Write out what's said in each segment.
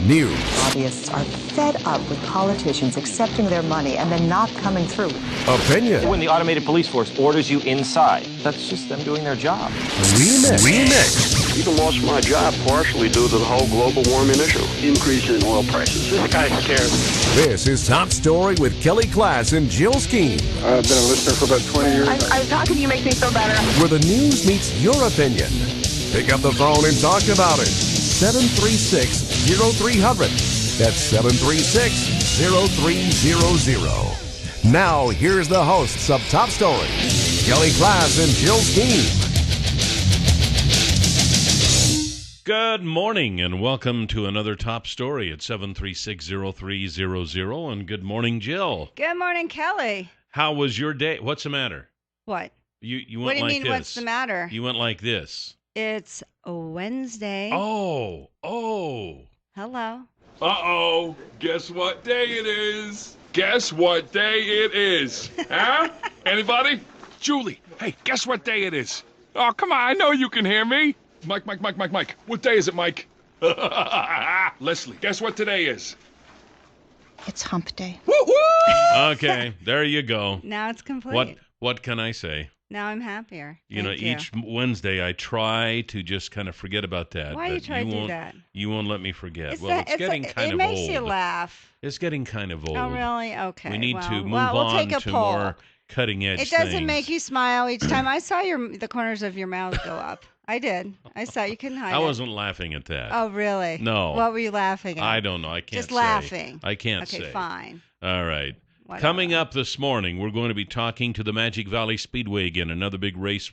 news, Lobbyists are fed up with politicians accepting their money and then not coming through. opinion, When the automated police force orders you inside, that's just them doing their job. remix. Even lost my job partially due to the whole global warming issue. Increase in oil prices. This guy's scared. This is Top Story with Klaas and Jill Skeem, I've been a listener for about 20 years. How can you make me feel better? where the news meets your opinion. Pick up the phone and talk about it. 736-0300. That's 736-0300. Now, here's the hosts of Top Story, Klaas and Jill Skeem. Good morning and welcome to another Top Story at 736-0300. And good morning, Jill. Good morning, Kelly. How was your day? What's the matter? What? You went What do you like mean, this. what's the matter? You went like this. It's a Wednesday. Oh. Hello. Uh-oh. Guess what day it is? Guess what day it is? Huh? Anybody? Julie, hey, guess what day it is? Oh, come on, I know you can hear me. Mike. What day is it, Mike? Leslie, guess what today is? It's hump day. Woo-hoo! Okay, there you go. Now it's complete. What can I say? Now I'm happier. You know, Thank each Wednesday I try to just kind of forget about that. Why do you but try to do won't- that? You won't let me forget. It's Well, that- it's getting kind it of makes old. you laugh. It's getting kind of old. Oh, really? Okay. We need well, to move well, we'll on take a to poll. more cutting-edge It doesn't things. make you smile each time. I saw the corners of your mouth go up. I did. I saw you couldn't hide I it. wasn't laughing at that. Oh, really? No. What were you laughing at? I don't know. I can't Just say. laughing. I can't say. Okay, fine. All right. Whatever. Coming up this morning, we're going to be talking to the Magic Valley Speedway again. Another big race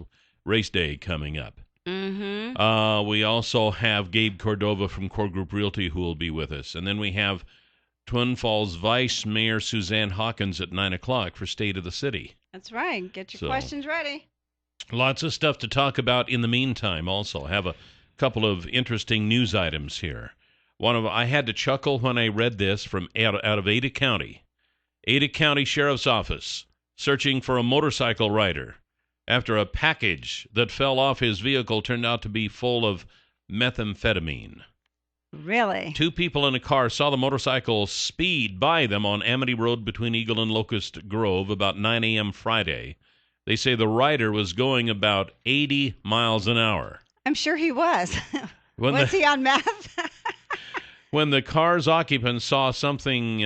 day coming up. Mm-hmm. We also have Gabe Cordova from Core Group Realty who will be with us. And then we have Twin Falls Vice Mayor Suzanne Hawkins at 9 o'clock for State of the City. That's right. Get your So- questions ready. Lots of stuff to talk about in the meantime also. Have a couple of interesting news items here. I had to chuckle when I read this from out of Ada County. Ada County Sheriff's Office searching for a motorcycle rider after a package that fell off his vehicle turned out to be full of methamphetamine. Really? 2 people in a car saw the motorcycle speed by them on Amity Road between Eagle and Locust Grove about 9 a.m. Friday. They say the rider was going about 80 miles an hour. I'm sure he was. When Was he on meth? When the car's occupants saw something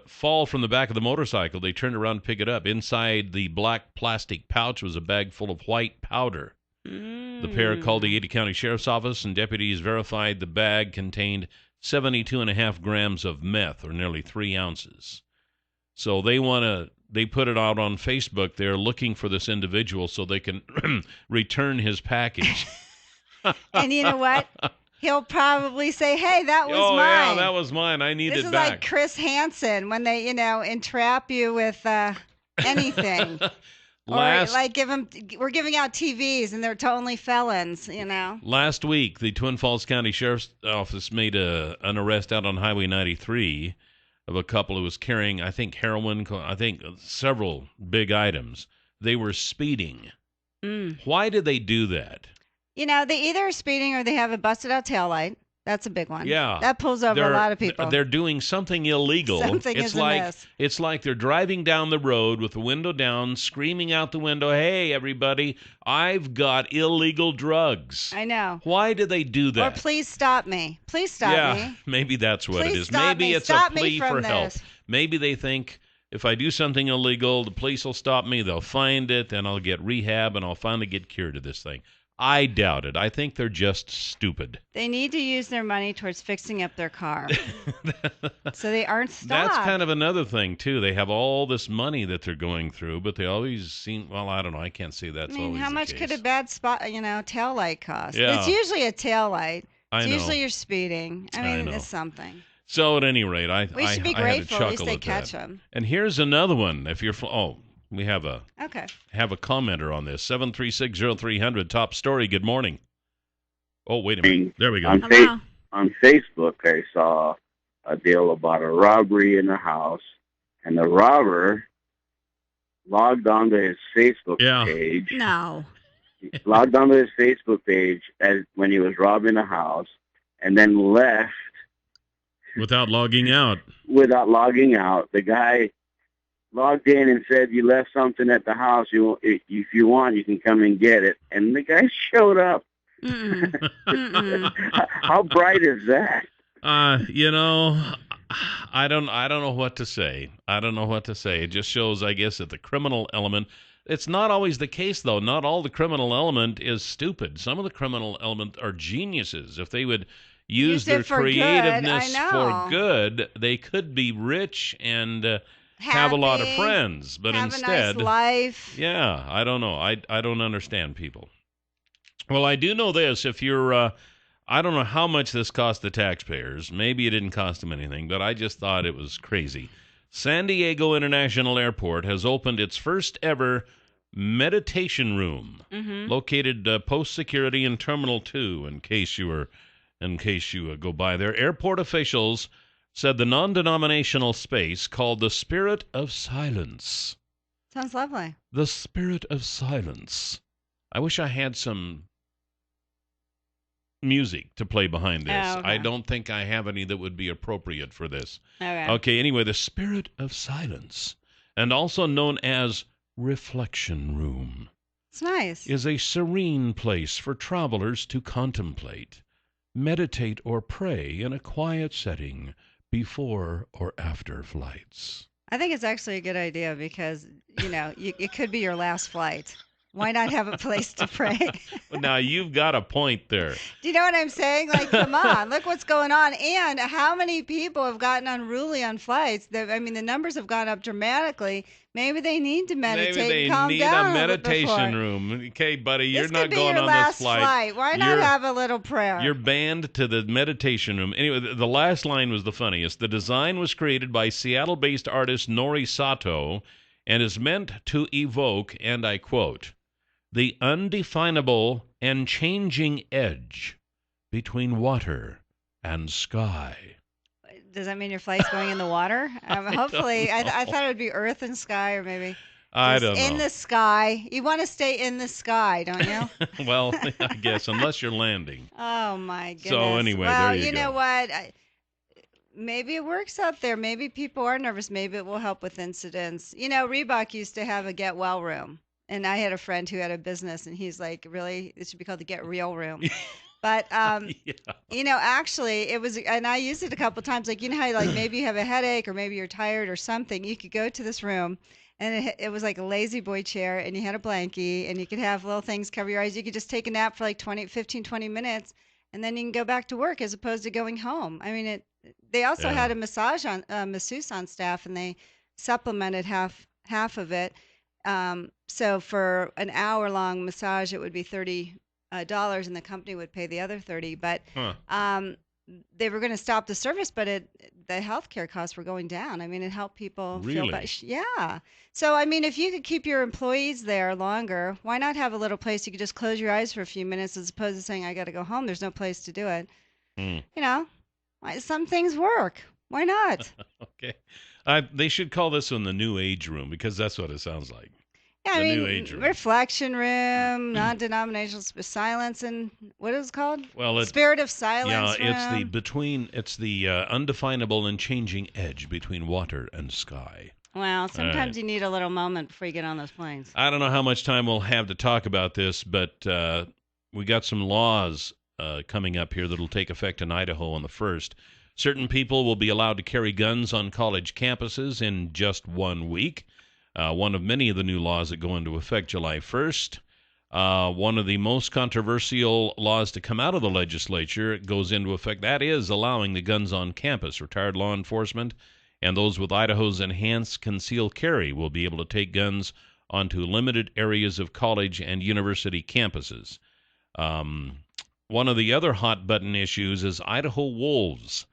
fall from the back of the motorcycle, they turned around to pick it up. Inside the black plastic pouch was a bag full of white powder. The pair called the Ada County Sheriff's Office, and deputies verified the bag contained 72.5 grams of meth, or nearly 3 ounces. So they put it out on Facebook. They're looking for this individual so they can return his package. And you know what? He'll probably say, hey, that was oh, mine. yeah, that was mine. I need This it is back. like Chris Hansen when they, entrap you with anything. Or like we're giving out TVs and they're totally felons, Last week, the Twin Falls County Sheriff's Office made an arrest out on Highway 93 of a couple who was carrying, I think, heroin, several big items. They were speeding. Why did they do that? They either are speeding or they have a busted out taillight. That's a big one. Yeah. That pulls over a lot of people. They're doing something illegal. Something is amiss. It's like they're driving down the road with the window down, screaming out the window, hey, everybody, I've got illegal drugs. I know. Why do they do that? Or please stop me. Please stop Yeah, me. maybe that's what Please it is. stop Maybe me. it's Stop a me plea from for help. this. Maybe they think if I do something illegal, the police will stop me, they'll find it, and I'll get rehab, and I'll finally get cured of this thing. I doubt it. I think they're just stupid. They need to use their money towards fixing up their car. So they aren't stopped. That's kind of another thing, too. They have all this money that they're going through, but they always seem, well, I don't know. I can't say that's always how the much case. could a bad tail light cost? Yeah. It's usually a tail light. I It's know. usually you're speeding. I mean, know. it's something. So at any rate, We should be I had grateful. to At least chuckle they at catch that. them. And here's another one. If you're, we have a Okay. commenter on this. 736-0300, top story. Good morning. Oh, wait a minute. There we go. On, Hello. on Facebook, I saw a deal about a robbery in a house, and the robber logged onto his Facebook page. No. Logged onto his Facebook page when he was robbing a house, and then left Without logging out. Without logging out. The guy logged in and said, you left something at the house. If you want, you can come and get it. And the guy showed up. How bright is that? You know, I don't know what to say. I don't know what to say. It just shows, I guess, that the criminal element. It's not always the case, though. Not all the criminal element is stupid. Some of the criminal element are geniuses. If they would use their creativeness for good, they could be rich and have a lot of friends. But have instead, a nice life. Yeah, I don't know. I don't understand people. Well, I do know this. If you're, I don't know how much this cost the taxpayers. Maybe it didn't cost them anything, but I just thought it was crazy. San Diego International Airport has opened its first ever meditation room, located post-security in Terminal 2, in case you go by there. Airport officials said the non-denominational space, called the Spirit of Silence. Sounds lovely. The Spirit of Silence. I wish I had some music to play behind this. Oh, okay. I don't think I have any that would be appropriate for this. Okay. Okay, anyway, the Spirit of Silence, and also known as Reflection Room, it's nice. is a serene place for travelers to contemplate, meditate, or pray in a quiet setting before or after flights. I think it's actually a good idea because, it could be your last flight. Why not have a place to pray? Now, you've got a point there. Do you know what I'm saying? Like, come on, look what's going on. And how many people have gotten unruly on flights? The numbers have gone up dramatically. Maybe they need to meditate and calm down. Maybe they need a meditation room. Okay, buddy, you're not going on this flight. Why not have a little prayer? You're banned to the meditation room. Anyway, the last line was the funniest. The design was created by Seattle-based artist Nori Sato and is meant to evoke, and I quote, the undefinable and changing edge between water and sky. Does that mean your flight's going in the water? Hopefully, I thought it would be earth and sky, or maybe I don't know. In the sky. You want to stay in the sky, don't you? Well, I guess, unless you're landing. Oh, my goodness. So anyway, well, there you go. Know what? Maybe it works out there. Maybe people are nervous. Maybe it will help with incidents. Reebok used to have a get well room. And I had a friend who had a business, and he's like, really? It should be called the Get Real Room. But, actually, it was, and I used it a couple times. Like, how maybe you have a headache or maybe you're tired or something. You could go to this room, and it was like a lazy boy chair, and you had a blankie, and you could have little things cover your eyes. You could just take a nap for like 15, 20 minutes, and then you can go back to work as opposed to going home. They also had a masseuse on staff, and they supplemented half of it. So for an hour-long massage, it would be $30, and the company would pay the other $30. But they were going to stop the service, but the healthcare costs were going down. it helped people feel better. Yeah. So if you could keep your employees there longer, why not have a little place you could just close your eyes for a few minutes as opposed to saying, I got to go home. There's no place to do it. Some things work. Why not? Okay. They should call this one the New Age Room, because that's what it sounds like. Yeah, New Age Room. Reflection Room, non-denominational silence, and what is it called? Well, Spirit of Silence room. It's the undefinable and changing edge between water and sky. Well, sometimes you need a little moment before you get on those planes. I don't know how much time we'll have to talk about this, but we got some laws coming up here that'll take effect in Idaho on the 1st. Certain people will be allowed to carry guns on college campuses in just 1 week. One of many of the new laws that go into effect July 1st. One of the most controversial laws to come out of the legislature goes into effect. That is allowing the guns on campus. Retired law enforcement and those with Idaho's enhanced concealed carry will be able to take guns onto limited areas of college and university campuses. One of the other hot-button issues is Idaho wolves.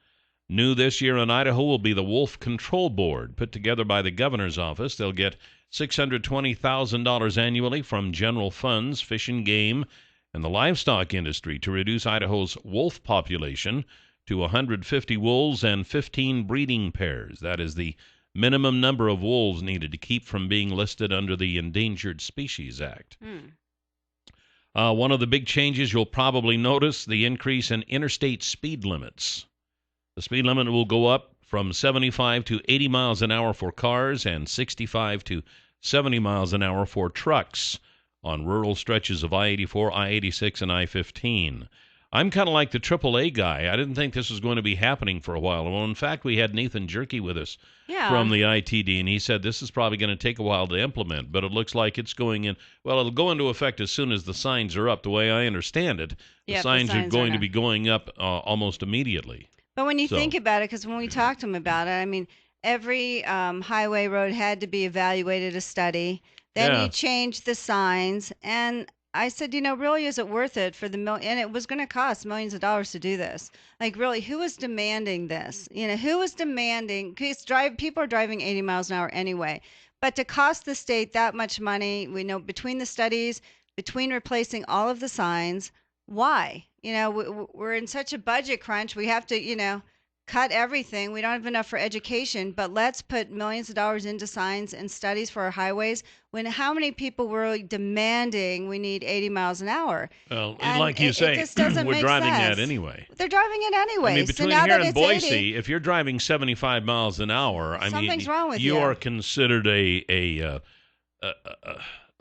New this year in Idaho will be the Wolf Control Board, put together by the governor's office. They'll get $620,000 annually from general funds, fish and game, and the livestock industry to reduce Idaho's wolf population to 150 wolves and 15 breeding pairs. That is the minimum number of wolves needed to keep from being listed under the Endangered Species Act. One of the big changes you'll probably notice, the increase in interstate speed limits. The speed limit will go up from 75 to 80 miles an hour for cars and 65 to 70 miles an hour for trucks on rural stretches of I-84, I-86, and I-15. I'm kind of like the AAA guy. I didn't think this was going to be happening for a while. Well, in fact, we had Nathan Jerky with us from the ITD, and he said this is probably going to take a while to implement, but it looks like it's going in. Well, it'll go into effect as soon as the signs are up. The way I understand it, the signs are going to be going up almost immediately. But when you think about it, because when we talked to him about it, I mean, every highway road had to be evaluated, a study. Then he changed the signs, and I said, really, is it worth it for the and it was going to cost millions of dollars to do this. Like, really, who is demanding this? Who is demanding? Because people are driving 80 miles an hour anyway. But to cost the state that much money, we know between the studies, between replacing all of the signs, why? We're in such a budget crunch. We have to, cut everything. We don't have enough for education, but let's put millions of dollars into signs and studies for our highways when how many people were demanding we need 80 miles an hour? Well, and like you say, we're driving that anyway. They're driving it anyway. I mean, between here and Boise, if you're driving 75 miles an hour, something's wrong with you. You are considered a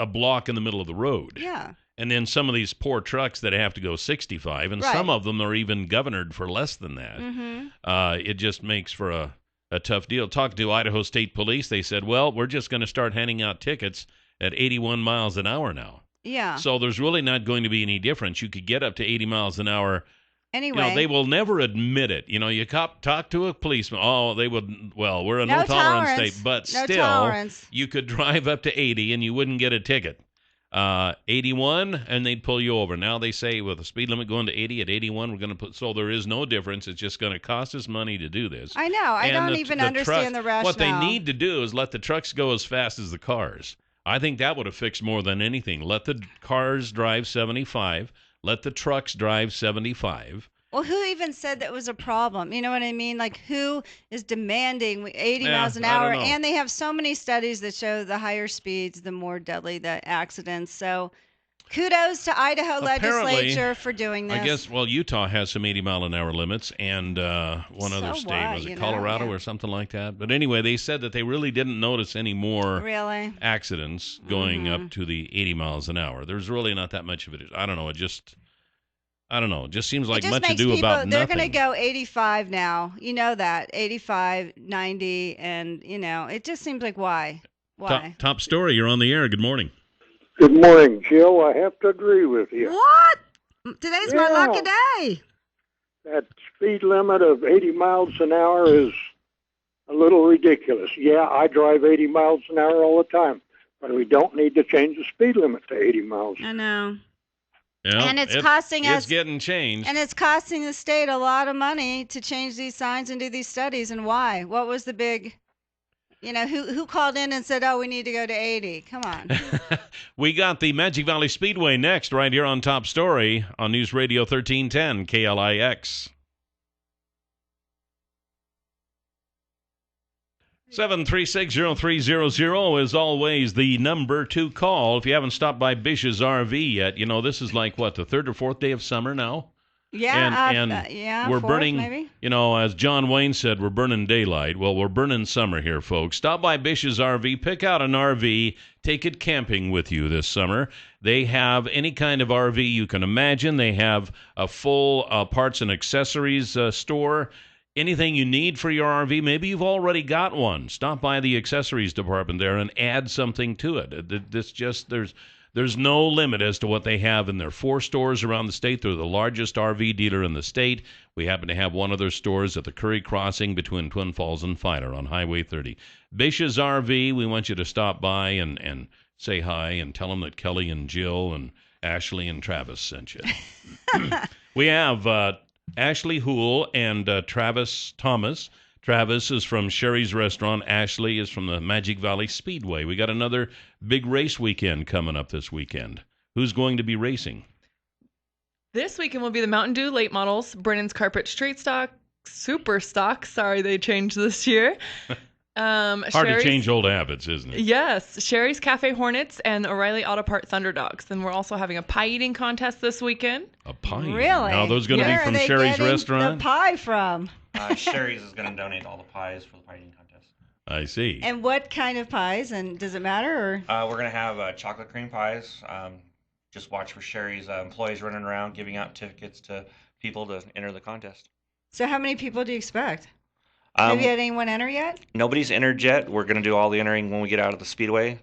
block in the middle of the road. Yeah. And then some of these poor trucks that have to go 65, and some of them are even governed for less than that. Mm-hmm. It just makes for a tough deal. Talking to Idaho State Police, they said, well, we're just going to start handing out tickets at 81 miles an hour now. Yeah. So there's really not going to be any difference. You could get up to 80 miles an hour. Anyway. They will never admit it. You talk to a policeman. Oh, they would, well, we're a no-tolerance state. But still, you could drive up to 80 and you wouldn't get a ticket. 81 and they'd pull you over. Now they say with the speed limit going to 80 at 81 we're going to put, so there is no difference. It's just going to cost us money to do this. I know. I don't even understand the rationale. What they need to do is let the trucks go as fast as the cars. I think that would have fixed more than anything. Let the cars drive 75, let the trucks drive 75. Well, who even said that was a problem? You know what I mean? Like, who is demanding 80 miles an hour? And they have so many studies that show the higher speeds, the more deadly the accidents. So kudos to Idaho legislature for doing this. I guess, Utah has some 80-mile-an-hour limits, and one other state. Was it Colorado or something like that? But anyway, they said that they really didn't notice any more accidents going up to the 80 miles an hour. There's really not that much of it. I don't know. It just seems like much ado about nothing. They're going to go 85 now. You know that. 85, 90, and, it just seems like why? Why? Top story. You're on the air. Good morning. Good morning, Jill. I have to agree with you. What? Today's my lucky day. That speed limit of 80 miles an hour is a little ridiculous. Yeah, I drive 80 miles an hour all the time, but we don't need to change the speed limit to 80 miles. I know. Yeah, and it's costing us. It's getting changed. And it's costing the state a lot of money to change these signs and do these studies. And why? What was the big, who called in and said, oh, we need to go to 80? Come on. We got the Magic Valley Speedway next right here on Top Story on News Radio 1310 KLIX. 7360300 is always the number to call. If you haven't stopped by Bish's RV yet, this is like, the third or fourth day of summer now? Yeah, and we're burning, maybe? As John Wayne said, we're burning daylight. Well, we're burning summer here, folks. Stop by Bish's RV, pick out an RV, take it camping with you this summer. They have any kind of RV you can imagine. They have a full parts and accessories store. Anything you need for your RV, maybe you've already got one. Stop by the accessories department there and add something to it. There's no limit as to what they have in their 4 stores around the state. They're the largest RV dealer in the state. We happen to have one of their stores at the Curry Crossing between Twin Falls and Filer on Highway 30. Bish's RV, we want you to stop by and say hi and tell them that Kelly and Jill and Ashley and Travis sent you. We have Ashley Houle and Travis Thomas. Travis is from Sherry's Restaurant. Ashley is from the Magic Valley Speedway. We got another big race weekend coming up this weekend. Who's going to be racing? This weekend will be the Mountain Dew late models, Brennan's Carpet Street Stock, Super Stock. Sorry, they changed this year. Hard to change old habits, isn't it? Yes. Sherry's Cafe Hornets and O'Reilly Auto Part Thunder Dogs. And we're also having a pie eating contest this weekend. A pie eating? Really? Now, those going to be from Sherry's restaurant? The pie from? Sherry's is going to donate all the pies for the pie eating contest. I see. And what kind of pies? And does it matter? Or? We're going to have chocolate cream pies. Just watch for Sherry's employees running around giving out tickets to people to enter the contest. So how many people do you expect? Have you had anyone enter yet? Nobody's entered yet. We're going to do all the entering when we get out of the Speedway.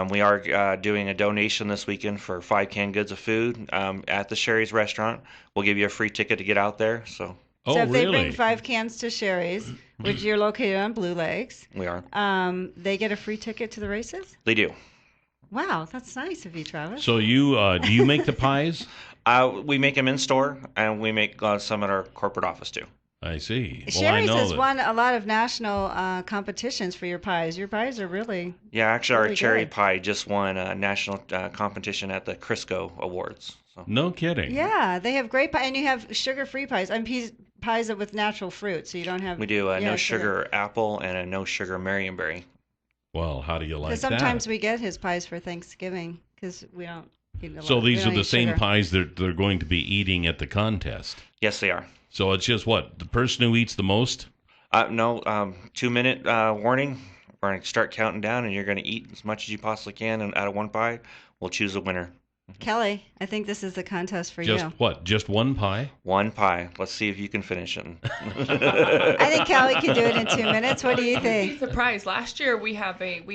We are doing a donation this weekend for 5 canned goods of food at the Sherry's restaurant. We'll give you a free ticket to get out there. So if they bring 5 cans to Sherry's, which you're located on Blue Lakes, we are. They get a free ticket to the races? They do. Wow, that's nice of you, Travis. So you do you make the pies? We make them in store, and we make some at our corporate office too. I see. Sherry's has won a lot of national competitions for your pies. Your pies are really actually really our cherry good. pie just won a national competition at the Crisco Awards. So. No kidding. Yeah, they have great pie, and you have sugar-free pies. And pies with natural fruit, so you don't have. We do a no sugar apple and a no sugar Marionberry. Well, how do you like that? Because sometimes we get his pies for Thanksgiving because we don't eat a lot. So these we are don't the eat same sugar. pies that they're going to be eating at the contest. Yes, they are. So it's just what? The person who eats the most? No, 2-minute warning. We're going to start counting down, and you're going to eat as much as you possibly can. And out of one pie, we'll choose a winner. Kelly, I think this is the contest for Just you. what? Just one pie? One pie. Let's see if you can finish it. I think Kelly can do it in 2 minutes. What do you think? Surprise! Last year we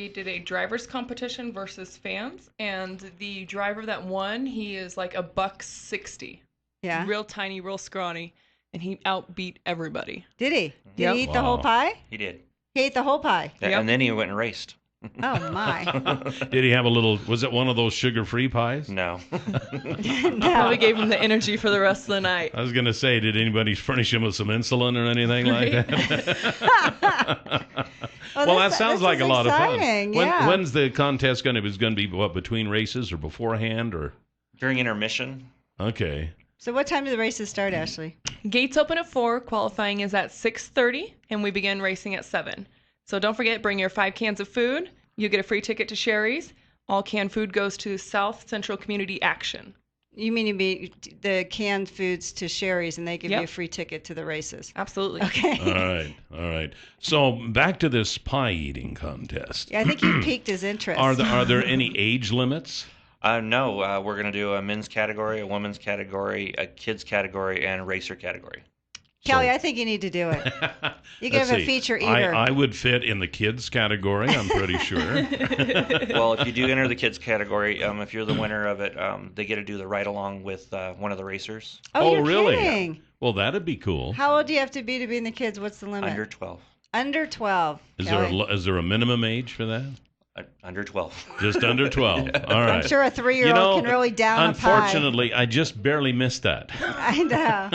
did a drivers competition versus fans, and the driver that won, he is like $160. Yeah. Real tiny, real scrawny, and he outbeat everybody. Did he? Did Yep. he eat the whole pie? He did. He ate the whole pie. Yeah, and then he went and raced. Oh my! Did he have a little? Was it one of those sugar-free pies? No. Probably gave him the energy for the rest of the night. I was going to say, did anybody furnish him with some insulin or anything like that? Well, that sounds like a lot of fun. Yeah. When's the contest going to be? Is going to be what, between races or beforehand or? During intermission. Okay. So what time do the races start, Ashley? Gates open at 4. Qualifying is at 6:30, and we begin racing at 7. So don't forget, bring your 5 cans of food. You get a free ticket to Sherry's. All canned food goes to South Central Community Action. You mean the canned foods to Sherry's, and they give you a free ticket to the races? Absolutely. Okay. All right. So back to this pie eating contest. Yeah, I think you piqued his interest. Are there any age limits? No, we're going to do a men's category, a women's category, a kids category, and a racer category. Kelly, I think you need to do it. You can have a feature eater. I would fit in the kids category, I'm pretty sure. Well, if you do enter the kids category, if you're the winner of it, they get to do the ride along with one of the racers. Oh, you're really? kidding. Well, that'd be cool. How old do you have to be in the kids? What's the limit? Under 12. Under 12. Is there a minimum age for that? Under 12. Just under 12. All right. I'm sure a 3-year-old can really down a pie. Unfortunately, I just barely missed that. I know.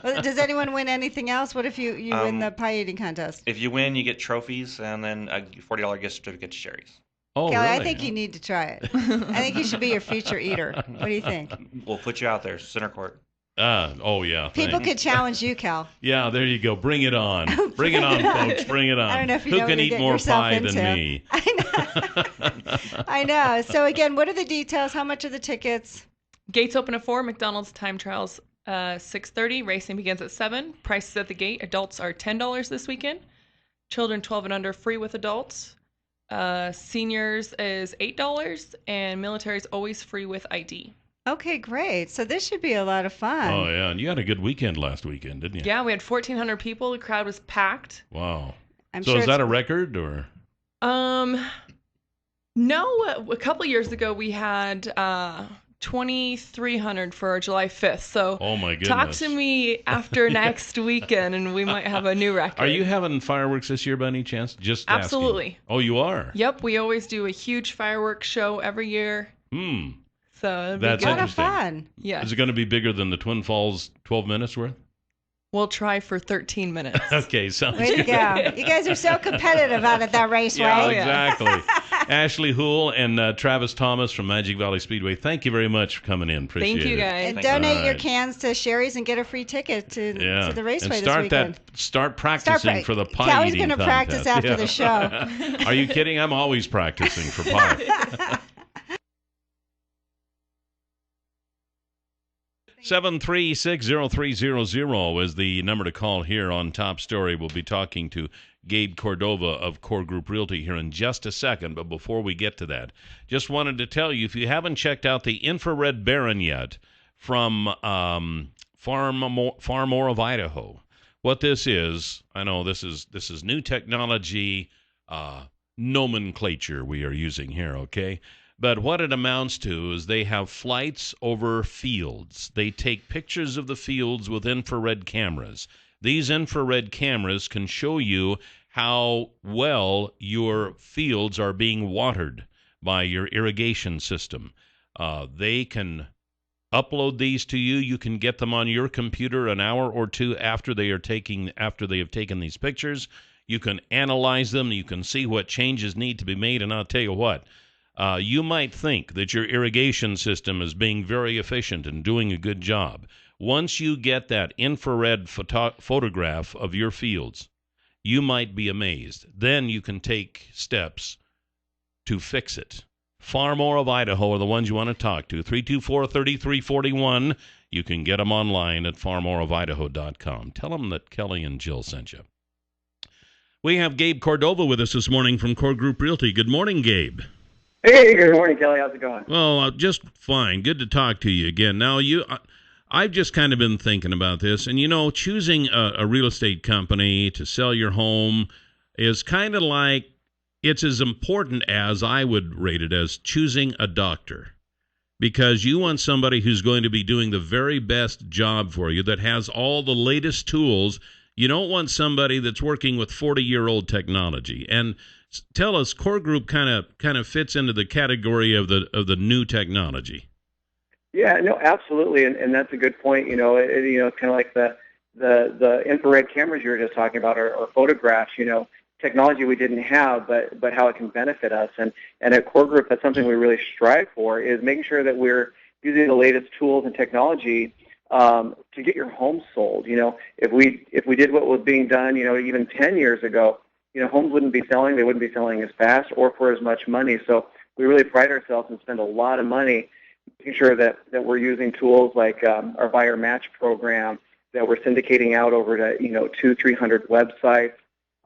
Well, does anyone win anything else? What if you win the pie eating contest? If you win, you get trophies and then a $40 gift certificate to Sherry's. Oh, Kelly, really? I think you need to try it. I think you should be your feature eater. What do you think? We'll put you out there, center court. Oh, yeah. People thanks. could challenge you, Cal. Yeah, there you go. Bring it on. Bring it on, folks. Bring it on. I don't know if you Who know can what eat you're more getting pie yourself than into. me? I know. So again, what are the details? How much are the tickets? Gates open at 4. McDonald's time trials 6:30. Racing begins at 7. Prices at the gate. Adults are $10 this weekend. Children 12 and under free with adults. Seniors is $8, and military is always free with ID. Okay, great. So this should be a lot of fun. Oh, yeah. And you had a good weekend last weekend, didn't you? Yeah, we had 1,400 people. The crowd was packed. Wow. I'm So sure is that a record or? No. A couple of years ago, we had 2,300 for our July 5th. So Oh, my goodness. talk to me after next weekend, and we might have a new record. Are you having fireworks this year by any chance? Just asking. Absolutely. Oh, you are? Yep, we always do a huge fireworks show every year. So it'll be That's good. a lot of interesting. fun. Yeah. Is it going to be bigger than the Twin Falls 12 minutes worth? We'll try for 13 minutes. Okay, sounds Way to good. go. You guys are so competitive out at that raceway. Yeah, exactly. Ashley Houle and Travis Thomas from Magic Valley Speedway. Thank you very much for coming in. Appreciate it. Thank you, guys. And donate your right. cans to Sherry's and get a free ticket to the raceway this weekend. Start practicing for the pie Callie's eating going to contest. practice after the show. Are you kidding? I'm always practicing for pie. 7360300 is the number to call here on Top Story. We'll be talking to Gabe Cordova of Core Group Realty here in just a second. But before we get to that, just wanted to tell you, if you haven't checked out the Infrared Baron yet from Farmore of Idaho, what this is, I know this is new technology nomenclature we are using here, okay? But what it amounts to is they have flights over fields. They take pictures of the fields with infrared cameras. These infrared cameras can show you how well your fields are being watered by your irrigation system. They can upload these to you. You can get them on your computer an hour or two after they have taken these pictures. You can analyze them. You can see what changes need to be made. And I'll tell you what, you might think that your irrigation system is being very efficient and doing a good job. Once you get that infrared photograph of your fields, you might be amazed. Then you can take steps to fix it. Farmore of Idaho are the ones you want to talk to. 324-3341. You can get them online at farmoreofidaho.com. Tell them that Kelly and Jill sent you. We have Gabe Cordova with us this morning from Core Group Realty. Good morning, Gabe. Hey, good morning, Kelly. How's it going? Well, just fine. Good to talk to you again. Now, I've just kind of been thinking about this, and choosing a real estate company to sell your home is kind of like, it's as important as I would rate it as choosing a doctor, because you want somebody who's going to be doing the very best job for you, that has all the latest tools. You don't want somebody that's working with 40-year-old technology. And tell us, Core Group kind of fits into the category of the new technology. Yeah, no, absolutely, and that's a good point. Kind of like the infrared cameras you were just talking about, or photographs. Technology we didn't have, but how it can benefit us. And at Core Group, that's something we really strive for, is making sure that we're using the latest tools and technology to get your home sold. If we did what was being done, even 10 years ago, homes wouldn't be selling. They wouldn't be selling as fast or for as much money. So we really pride ourselves and spend a lot of money making sure that we're using tools like our buyer match program, that we're syndicating out over to 200-300 websites.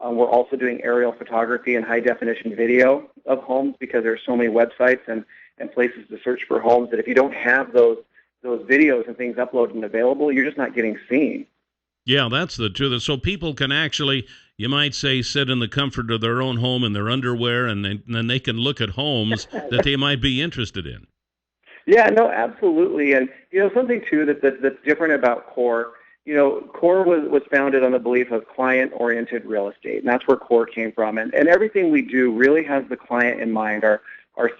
We're also doing aerial photography and high definition video of homes, because there's so many websites and places to search for homes that if you don't have those videos and things uploaded and available, you're just not getting seen. Yeah, that's the truth. So people can actually, you might say, sit in the comfort of their own home in their underwear, and then they can look at homes that they might be interested in. Yeah, no, absolutely. And, something, too, that's different about Core, Core was founded on the belief of client-oriented real estate, and that's where Core came from. And everything we do really has the client in mind, our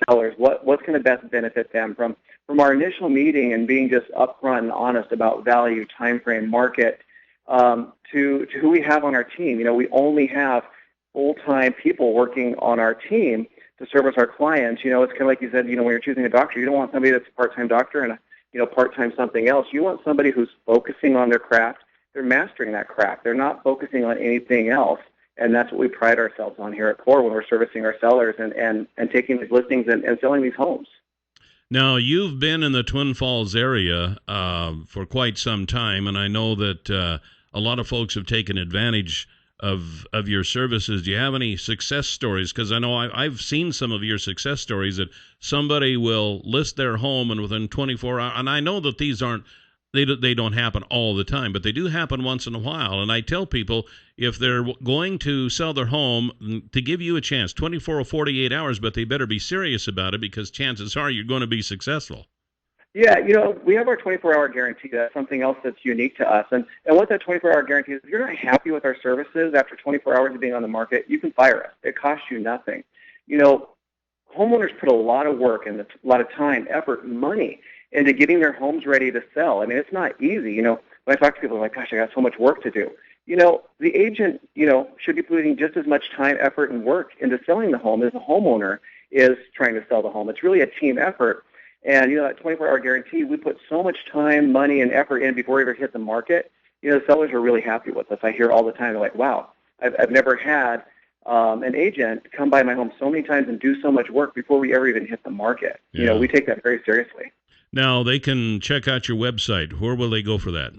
sellers, what's going to best benefit them from our initial meeting, and being just upfront and honest about value, time frame, market, to who we have on our team. We only have full-time people working on our team to service our clients. It's kind of like you said, when you're choosing a doctor, you don't want somebody that's a part-time doctor and a part-time something else. You want somebody who's focusing on their craft. They're mastering that craft. They're not focusing on anything else. And that's what we pride ourselves on here at Core when we're servicing our sellers and taking these listings and selling these homes. Now, you've been in the Twin Falls area for quite some time, and I know that a lot of folks have taken advantage of your services. Do you have any success stories? Because I know I've seen some of your success stories, that somebody will list their home, and within 24 hours, and I know that these aren't, they don't happen all the time, but they do happen once in a while. And I tell people, if they're going to sell their home, to give you a chance, 24 or 48 hours, but they better be serious about it, because chances are you're going to be successful. Yeah, we have our 24-hour guarantee. That's something else that's unique to us. And what that 24-hour guarantee is, if you're not happy with our services after 24 hours of being on the market, you can fire us. It costs you nothing. Homeowners put a lot of work and a lot of time, effort, money into getting their homes ready to sell. I mean, it's not easy. When I talk to people, they're like, gosh, I got so much work to do. The agent, should be putting just as much time, effort, and work into selling the home as the homeowner is trying to sell the home. It's really a team effort. And, that 24-hour guarantee, we put so much time, money, and effort in before we ever hit the market. The sellers are really happy with us. I hear all the time, they're like, wow, I've never had an agent come by my home so many times and do so much work before we ever even hit the market. Yeah. We take that very seriously. Now, they can check out your website. Where will they go for that?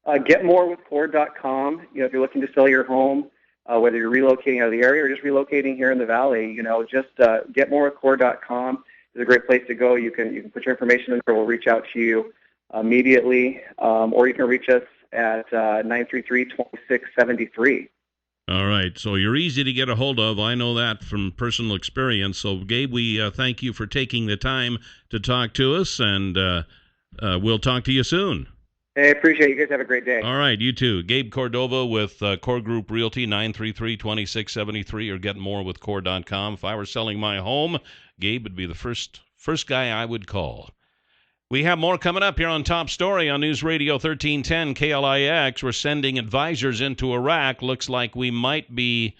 Getmorewithcord.com. If you're looking to sell your home, whether you're relocating out of the area or just relocating here in the Valley, just getmorewithcord.com is a great place to go. You can put your information in there. We'll reach out to you immediately, or you can reach us at 933-2673. All right. So you're easy to get a hold of. I know that from personal experience. So, Gabe, we thank you for taking the time to talk to us, and we'll talk to you soon. Hey, I appreciate it. You guys have a great day. All right, you too. Gabe Cordova with Core Group Realty, 933-2673, or getmorewithcore.com. If I were selling my home, Gabe would be the first guy I would call. We have more coming up here on Top Story on News Radio 1310 KLIX. We're sending advisors into Iraq. Looks like we might be,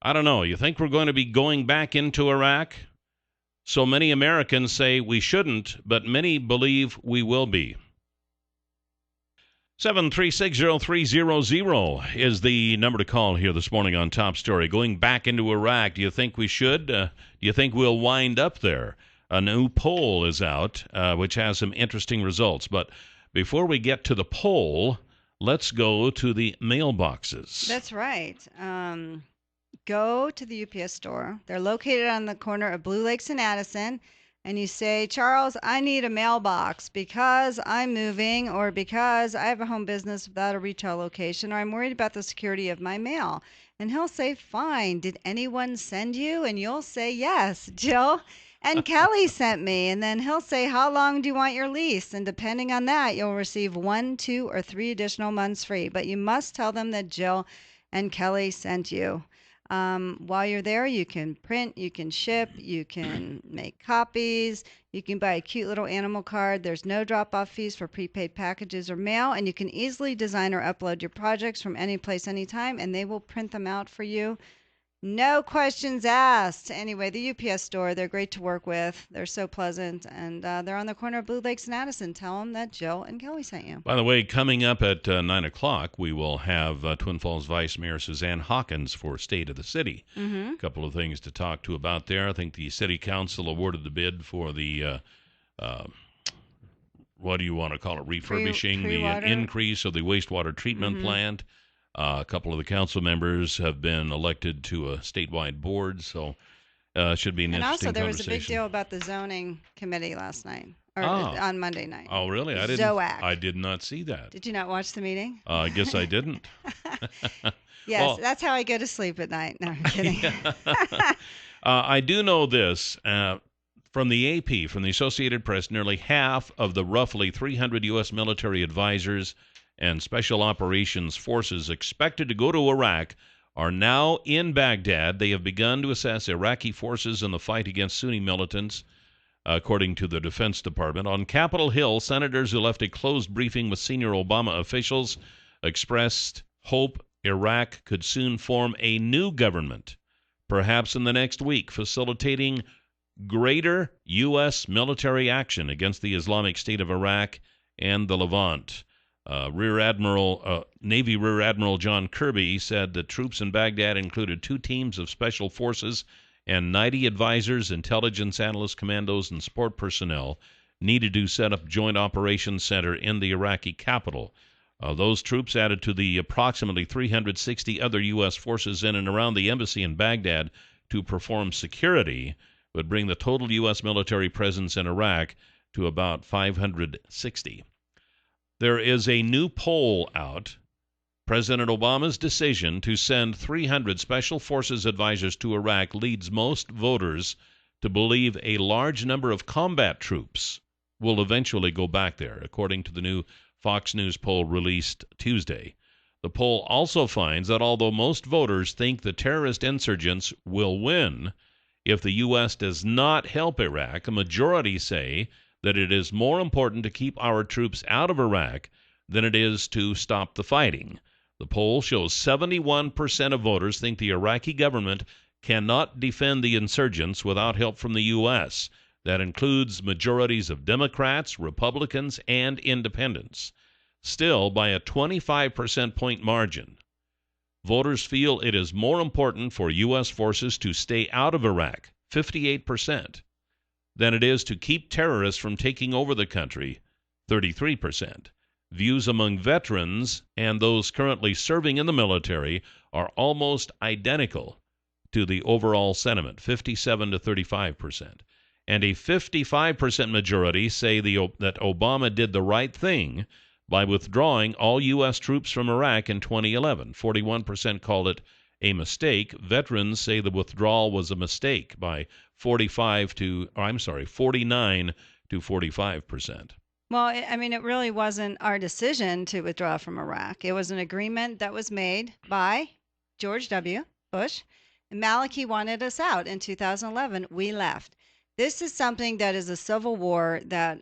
I don't know, you think we're going to be going back into Iraq? So many Americans say we shouldn't, but many believe we will be. 7360300 is the number to call here this morning on Top Story. Going back into Iraq, do you think we should? Do you think we'll wind up there? A new poll is out, which has some interesting results. But before we get to the poll, let's go to the mailboxes. That's right. Go to the UPS store. They're located on the corner of Blue Lakes and Addison. And you say, Charles, I need a mailbox because I'm moving, or because I have a home business without a retail location, or I'm worried about the security of my mail. And he'll say, fine, did anyone send you? And you'll say, yes, Jill and Kelly sent me. And then he'll say, how long do you want your lease? And depending on that, you'll receive 1, 2, or 3 additional months free. But you must tell them that Jill and Kelly sent you. While you're there, you can print, you can ship, you can make copies, you can buy a cute little animal card. There's no drop-off fees for prepaid packages or mail, and you can easily design or upload your projects from any place, anytime, and they will print them out for you. No questions asked. Anyway, the UPS store, they're great to work with. They're so pleasant, and they're on the corner of Blue Lakes and Addison. Tell them that Jill and Kelly sent you. By the way, coming up at 9 o'clock, we will have Twin Falls Vice Mayor Suzanne Hawkins for State of the City. A couple of things to talk to about there. I think the City Council awarded the bid for the, what do you want to call it, refurbishing, the increase of the wastewater treatment plant. A couple of the council members have been elected to a statewide board, so should be an interesting conversation. And also, there was a big deal about the zoning committee last night, or on Monday night. Oh, really? I did not see that. Did you not watch the meeting? I guess I didn't. Yes, well, that's how I go to sleep at night. No, I'm kidding. I do know this. From the AP, from the Associated Press, nearly half of the roughly 300 U.S. military advisors and Special Operations Forces expected to go to Iraq are now in Baghdad. They have begun to assess Iraqi forces in the fight against Sunni militants, according to the Defense Department. On Capitol Hill, senators who left a closed briefing with senior Obama officials expressed hope Iraq could soon form a new government, perhaps in the next week, facilitating greater U.S. military action against the Islamic State of Iraq and the Levant. Navy Rear Admiral John Kirby said that troops in Baghdad included 2 teams of special forces and 90 advisors, intelligence analysts, commandos, and support personnel needed to set up Joint Operations Center in the Iraqi capital. Those troops, added to the approximately 360 other U.S. forces in and around the embassy in Baghdad to perform security, would bring the total U.S. military presence in Iraq to about 560. There is a new poll out. President Obama's decision to send 300 Special Forces advisors to Iraq leads most voters to believe a large number of combat troops will eventually go back there, according to the new Fox News poll released Tuesday. The poll also finds that although most voters think the terrorist insurgents will win if the U.S. does not help Iraq, a majority say that it is more important to keep our troops out of Iraq than it is to stop the fighting. The poll shows 71% of voters think the Iraqi government cannot defend the insurgents without help from the U.S. That includes majorities of Democrats, Republicans, and independents. Still, by a 25% point margin, voters feel it is more important for U.S. forces to stay out of Iraq, 58%, than it is to keep terrorists from taking over the country, 33%. Views among veterans and those currently serving in the military are almost identical to the overall sentiment, 57 to 35%. And a 55% majority say that Obama did the right thing by withdrawing all U.S. troops from Iraq in 2011. 41% called it a mistake. Veterans say the withdrawal was a mistake by 49 to 45%. Well, I mean, it really wasn't our decision to withdraw from Iraq. It was an agreement that was made by George W. Bush, and Maliki wanted us out in 2011. We left. This is something that is a civil war that,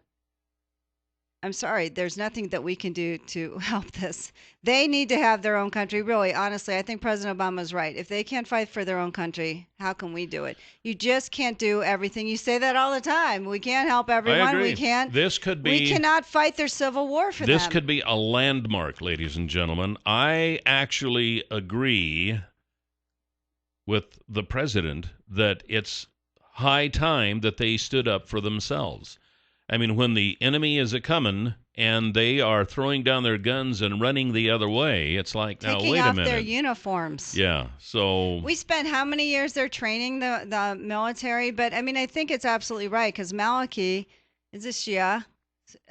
I'm sorry, there's nothing that we can do to help this. They need to have their own country. Really, honestly, I think President Obama's right. If they can't fight for their own country, how can we do it? You just can't do everything. You say that all the time. We can't help everyone. I agree. We can't. We cannot fight their civil war for them. This could be a landmark, ladies and gentlemen. I actually agree with the president that it's high time that they stood up for themselves. I mean, when the enemy is a-coming and they are throwing down their guns and running the other way, it's like, now, wait a minute. Taking off their uniforms. Yeah, so... We spent how many years there training the military? But, I mean, I think it's absolutely right, because Maliki is a Shia.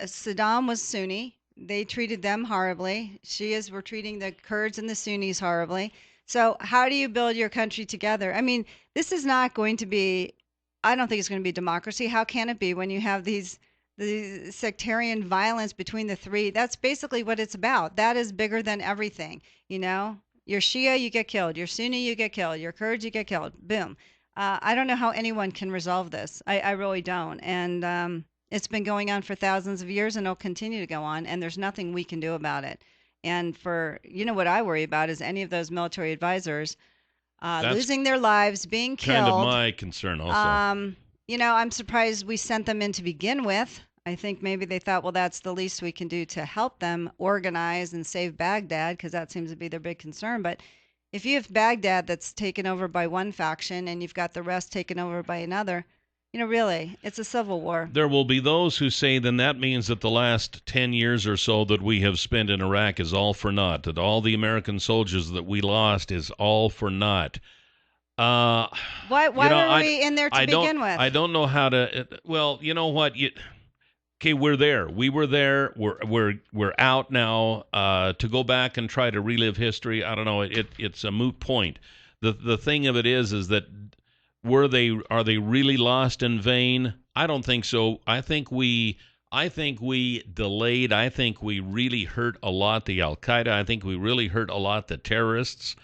Saddam was Sunni. They treated them horribly. Shias were treating the Kurds and the Sunnis horribly. So how do you build your country together? I mean, this is not going to be... I don't think it's going to be democracy. How can it be when you have the sectarian violence between the three? That's basically what it's about. That is bigger than everything. You know, you're Shia, you get killed. You're Sunni, you get killed. You're Kurds, you get killed. Boom. I don't know how anyone can resolve this. I really don't. And it's been going on for thousands of years, and it'll continue to go on. And there's nothing we can do about it. And what I worry about is any of those military advisors losing their lives, being killed. Kind of my concern also. I'm surprised we sent them in to begin with. I think maybe they thought, well, that's the least we can do to help them organize and save Baghdad, because that seems to be their big concern. But if you have Baghdad that's taken over by one faction and you've got the rest taken over by another, really, it's a civil war. There will be those who say then that means that the last 10 years or so that we have spent in Iraq is all for naught, that all the American soldiers that we lost is all for naught. Why were we in there to begin with? I don't know how to. Well, you know what? Okay, we're there. We were there. We're out now. To go back and try to relive history, I don't know. It's a moot point. The thing of it is that are they really lost in vain? I don't think so. I think we delayed. I think we really hurt a lot the Al-Qaeda. I think we really hurt a lot the terrorists.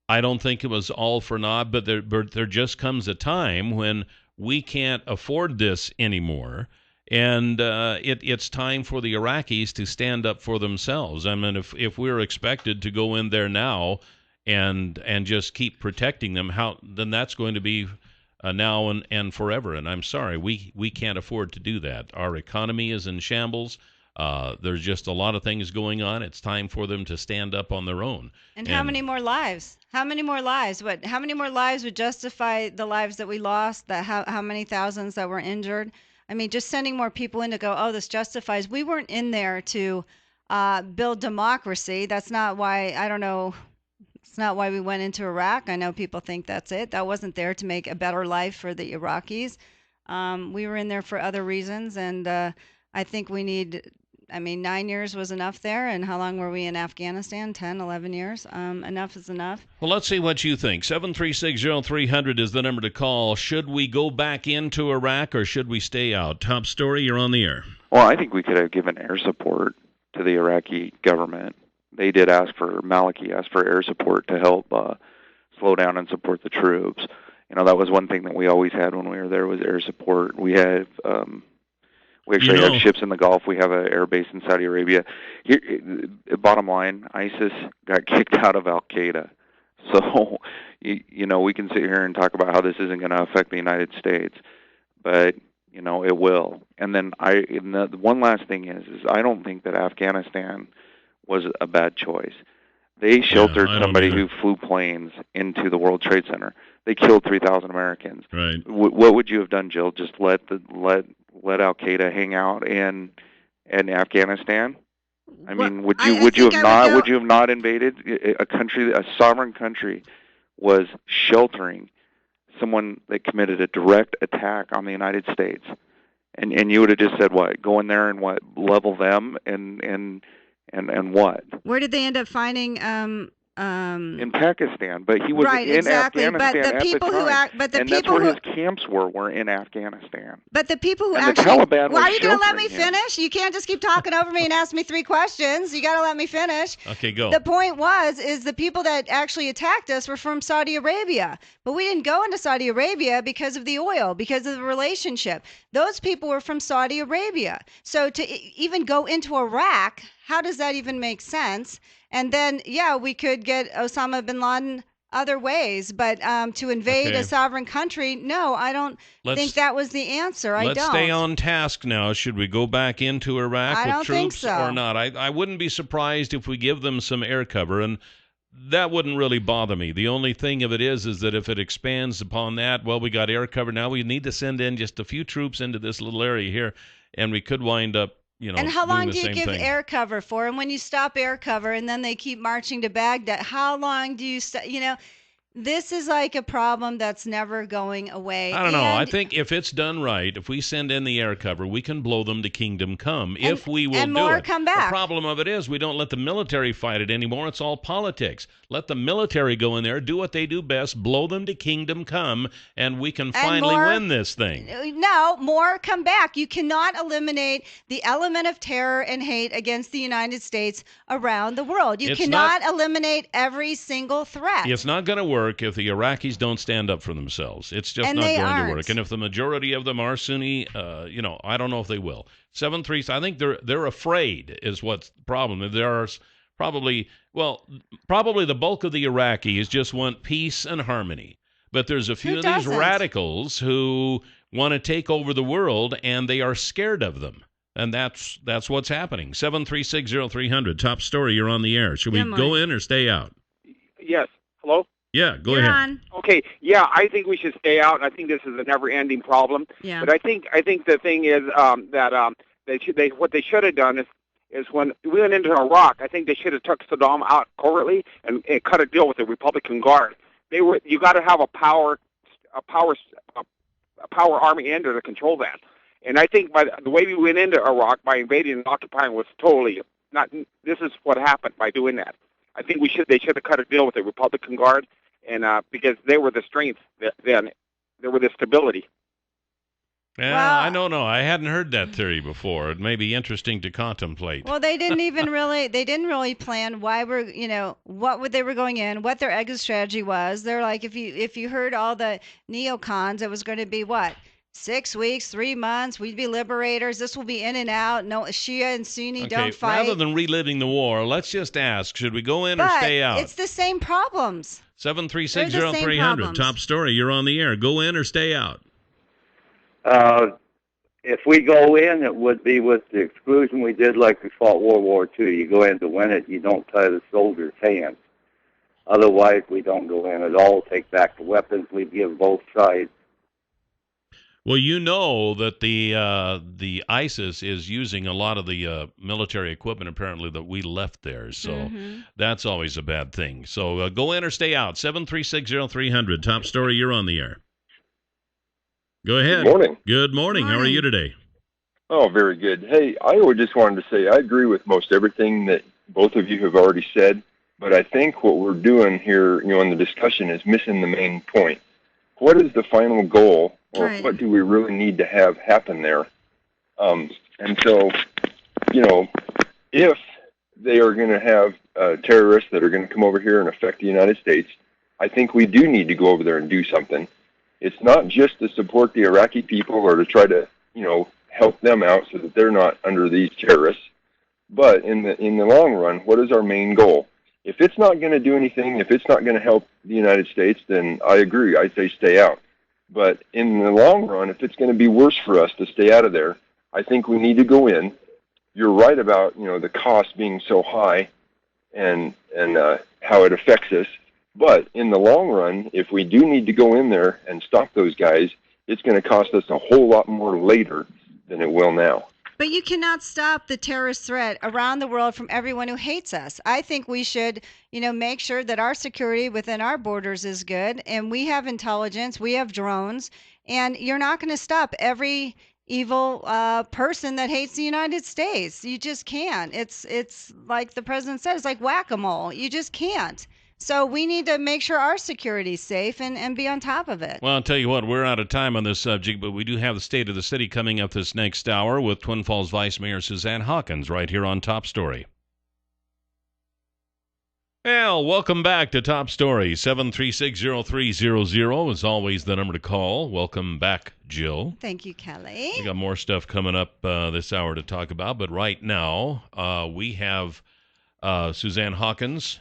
I don't think it was all for naught, but there just comes a time when we can't afford this anymore, and it's time for the Iraqis to stand up for themselves. I mean, if we're expected to go in there now and just keep protecting them, then that's going to be now and forever. And I'm sorry, we can't afford to do that. Our economy is in shambles. There's just a lot of things going on. It's time for them to stand up on their own. And how many more lives? How many more lives? How many more lives would justify the lives that we lost? How many thousands that were injured? I mean, just sending more people in to go, oh, this justifies. We weren't in there to build democracy. That's not why, I don't know. It's not why we went into Iraq. I know people think that's it. That wasn't there to make a better life for the Iraqis. We were in there for other reasons, and I think we need, 9 years was enough there. And how long were we in Afghanistan? 10, 11 years? Enough is enough. Well, let's see what you think. 7360300 is the number to call. Should we go back into Iraq or should we stay out? Top story, you're on the air. Well, I think we could have given air support to the Iraqi government. They did Maliki asked for air support to help slow down and support the troops. That was one thing that we always had when we were there was air support. We had... We actually have ships in the Gulf. We have an air base in Saudi Arabia. Bottom line, ISIS got kicked out of Al-Qaeda. So, we can sit here and talk about how this isn't going to affect the United States, but it will. And then the one last thing is I don't think that Afghanistan was a bad choice. They sheltered somebody who flew planes into the World Trade Center. They killed 3,000 Americans. Right. What would you have done, Jill? Just let Al Qaeda hang out in Afghanistan? I mean, would you have not invaded a country? A sovereign country was sheltering someone that committed a direct attack on the United States, and you would have just said what? Go in there and what? Level them and what? Where did they end up finding? In Pakistan, but he was right, in exactly. Afghanistan but the people at the time. and that's where his camps were in Afghanistan. But the people who and actually, the Taliban well, are you going to let me sheltering him. finish? You can't just keep talking over me and ask me 3 questions. You got to let me finish. Okay, go. The point is the people that actually attacked us were from Saudi Arabia, but we didn't go into Saudi Arabia because of the oil, because of the relationship. Those people were from Saudi Arabia. So to even go into Iraq, how does that even make sense? And then, we could get Osama bin Laden other ways, but to invade a sovereign country, no, I don't think that was the answer. Let's stay on task now. Should we go back into Iraq with don't think troops so. or not? I wouldn't be surprised if we give them some air cover, and that wouldn't really bother me. The only thing of it is that if it expands upon that, well, we got air cover now. We need to send in just a few troops into this little area here, and we could wind up and how long do you give thing. air cover for? And when you stop air cover and then they keep marching to Baghdad, how long do you this is like a problem that's never going away. I don't know. I think if it's done right, if we send in the air cover, we can blow them to kingdom come if we will and do more it. come back. The problem of it is we don't let the military fight it anymore. It's all politics. Let the military go in there, do what they do best, blow them to kingdom come, and we can finally win this thing. No, more come back. You cannot eliminate the element of terror and hate against the United States around the world. You cannot eliminate every single threat. It's not going to work if the Iraqis don't stand up for themselves. It's just not going to work. And if the majority of them are Sunni, I don't know if they will. 7-3, I think they're afraid is what's the problem. There's probably the bulk of the Iraqis just want peace and harmony. But there's a few of these radicals who want to take over the world, and they are scared of them. And that's what's happening. 7360300, top story, you're on the air. Should we go in or stay out? Yes. Hello? Yeah, go ahead. On. Okay. Yeah, I think we should stay out. I think this is a never-ending problem. Yeah. But I think the thing is what they should have done is when we went into Iraq, I think they should have took Saddam out covertly and cut a deal with the Republican Guard. You got to have a power army in there to control that. And I think by the way we went into Iraq by invading and occupying was totally not. This is what happened by doing that. I think they should have cut a deal with the Republican Guard, and because they were the strength then, they were the stability. Yeah, I don't know. I hadn't heard that theory before. It may be interesting to contemplate. Well, they didn't really plan why what they were going in, what their exit strategy was. They're like, if you heard all the neocons, it was going to be what? 6 weeks, 3 months, we'd be liberators. This will be in and out. No, Shia and Sunni don't fight. Rather than reliving the war, let's just ask, should we go in or stay out? It's the same problems. 7360300, top story, you're on the air. Go in or stay out? If we go in, it would be with the exclusion we did like we fought World War II. You go in to win it, you don't tie the soldier's hands. Otherwise, we don't go in at all, take back the weapons we give both sides. Well, you know that the ISIS is using a lot of the military equipment, apparently, that we left there. So that's always a bad thing. So go in or stay out. 7360300, top story, you're on the air. Go ahead. Good morning. Good morning. How are you today? Oh, very good. Hey, I just wanted to say I agree with most everything that both of you have already said, but I think what we're doing here, in the discussion is missing the main point. What is the final goal, or what do we really need to have happen there? And so, if they are going to have terrorists that are going to come over here and affect the United States, I think we do need to go over there and do something. It's not just to support the Iraqi people or to try to, help them out so that they're not under these terrorists. But in the long run, what is our main goal? If it's not going to do anything, if it's not going to help the United States, then I agree. I say stay out. But in the long run, if it's going to be worse for us to stay out of there, I think we need to go in. You're right about, the cost being so high and how it affects us. But in the long run, if we do need to go in there and stop those guys, it's going to cost us a whole lot more later than it will now. But you cannot stop the terrorist threat around the world from everyone who hates us. I think we should, make sure that our security within our borders is good, and we have intelligence, we have drones, and you're not going to stop every evil person that hates the United States. You just can't. It's like the president said, it's like whack-a-mole. You just can't. So we need to make sure our security is safe and be on top of it. Well, I'll tell you what, we're out of time on this subject, but we do have the State of the City coming up this next hour with Twin Falls Vice Mayor Suzanne Hawkins right here on Top Story. Well, welcome back to Top Story. 7360300 is always the number to call. Welcome back, Jill. Thank you, Kelly. We got more stuff coming up this hour to talk about, but right now we have Suzanne Hawkins,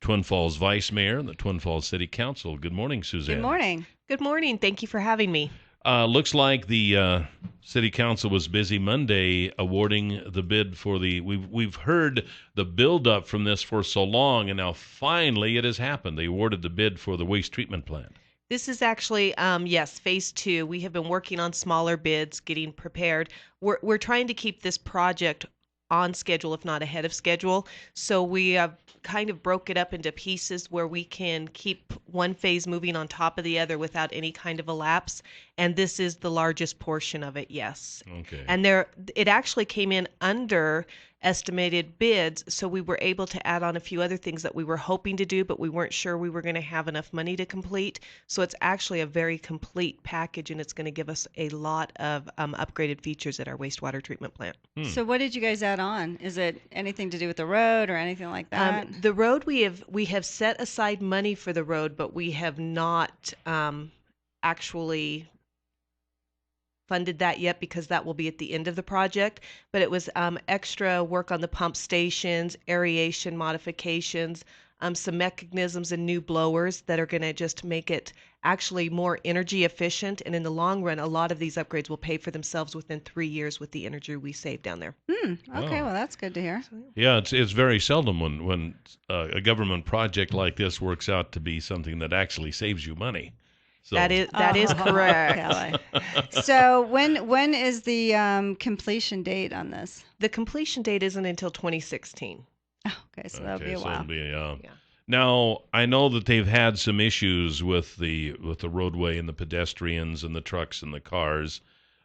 Twin Falls Vice Mayor and the Twin Falls City Council. Good morning, Suzanne. Good morning. Good morning. Thank you for having me. Looks like the City Council was busy Monday awarding the bid for the. We've heard the buildup from this for so long, and now finally it has happened. They awarded the bid for the waste treatment plant. This is actually, phase 2. We have been working on smaller bids, getting prepared. We're trying to keep this project on schedule, if not ahead of schedule. So we have kind of broke it up into pieces where we can keep one phase moving on top of the other without any kind of a lapse. And this is the largest portion of it, yes. Okay. And it actually came in under estimated bids, so we were able to add on a few other things that we were hoping to do, but we weren't sure we were going to have enough money to complete. So it's actually a very complete package, and it's going to give us a lot of upgraded features at our wastewater treatment plant. So what did you guys add on? Is it anything to do with the road or anything like that? The road, we have set aside money for the road, but we have not actually funded that yet because that will be at the end of the project. But it was extra work on the pump stations, aeration modifications, some mechanisms and new blowers that are going to just make it actually more energy efficient. And in the long run, a lot of these upgrades will pay for themselves within 3 years with the energy we save down there. Okay, well, that's good to hear. Yeah, it's very seldom when a government project like this works out to be something that actually saves you money. So. That is correct. So when is the completion date on this? The completion date isn't until 2016. Okay, so that'll be a while. Now, I know that they've had some issues with the roadway and the pedestrians and the trucks and the cars.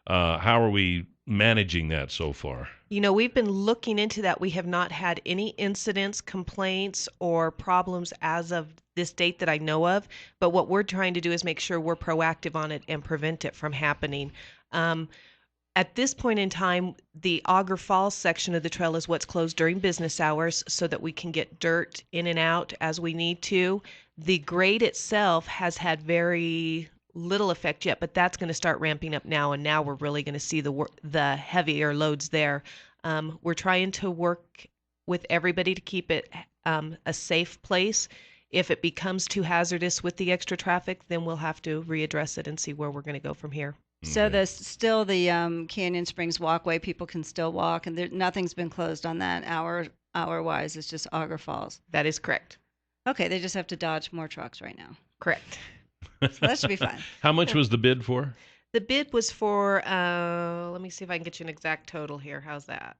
How are we managing that so far? We've been looking into that. We have not had any incidents, complaints, or problems as of this date that I know of. But what we're trying to do is make sure we're proactive on it and prevent it from happening. At this point in time, the Auger Falls section of the trail is what's closed during business hours so that we can get dirt in and out as we need to. The grade itself has had very little effect yet, but that's going to start ramping up now, and now we're really going to see the heavier loads there. We're trying to work with everybody to keep it a safe place. If it becomes too hazardous with the extra traffic, then we'll have to readdress it and see where we're going to go from here. So the Canyon Springs walkway, people can still walk, and nothing's been closed on that hour-wise. It's just Auger Falls. That is correct. Okay, they just have to dodge more trucks right now. Correct. So that should be fun. How much was the bid for? The bid was for, let me see if I can get you an exact total here. How's that?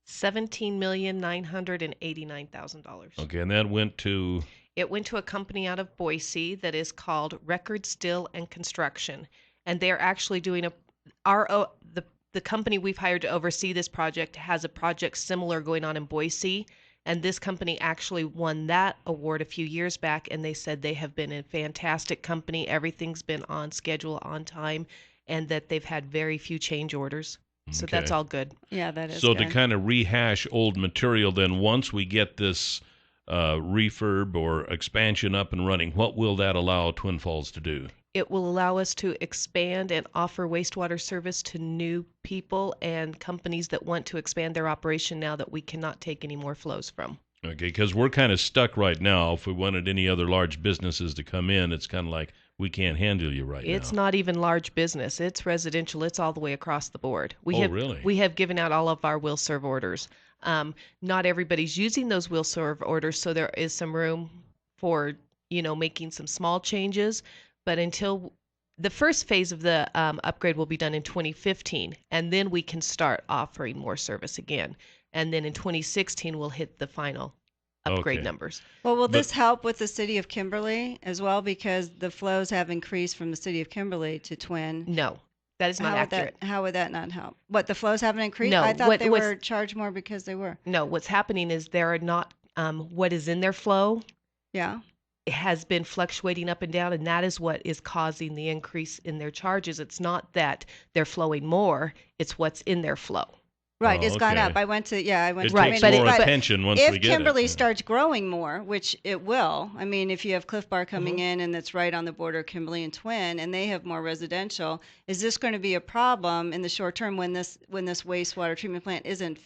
$17,989,000. Okay, and that went to? It went to a company out of Boise that is called Record Steel and Construction. And they're actually doing the company we've hired to oversee this project has a project similar going on in Boise. And this company actually won that award a few years back, and they said they have been a fantastic company. Everything's been on schedule, on time, and that they've had very few change orders. So Okay. that's all good. Yeah, that is So good. to kind of rehash old material, then once we get this refurb or expansion up and running, what will that allow Twin Falls to do? It will allow us to expand and offer wastewater service to new people and companies that want to expand their operation now that we cannot take any more flows from. Okay, because we're kind of stuck right now. If we wanted any other large businesses to come in, it's kind of like we can't handle you right now. It's not even large business. It's residential. It's all the way across the board. Really? We have given out all of our will serve orders. Not everybody's using those will serve orders, so there is some room for making some small changes. But until the first phase of the upgrade will be done in 2015, and then we can start offering more service again. And then in 2016, we'll hit the final upgrade numbers. Well, will this help with the city of Kimberly as well? Because the flows have increased from the city of Kimberly to Twin. No, that is not accurate. How would that not help? What, the flows haven't increased? No, I thought they were charged more because they were. No, what's happening is there are not what is in their flow. Yeah. It has been fluctuating up and down, and that is what is causing the increase in their charges. It's not that they're flowing more; it's what's in their flow. Right, it's gone up. I went to. It takes more attention once we get it. If Kimberly starts growing more, which it will, I mean, if you have Cliff Bar coming in and it's right on the border of Kimberly and Twin, and they have more residential, is this going to be a problem in the short term when this wastewater treatment plant isn't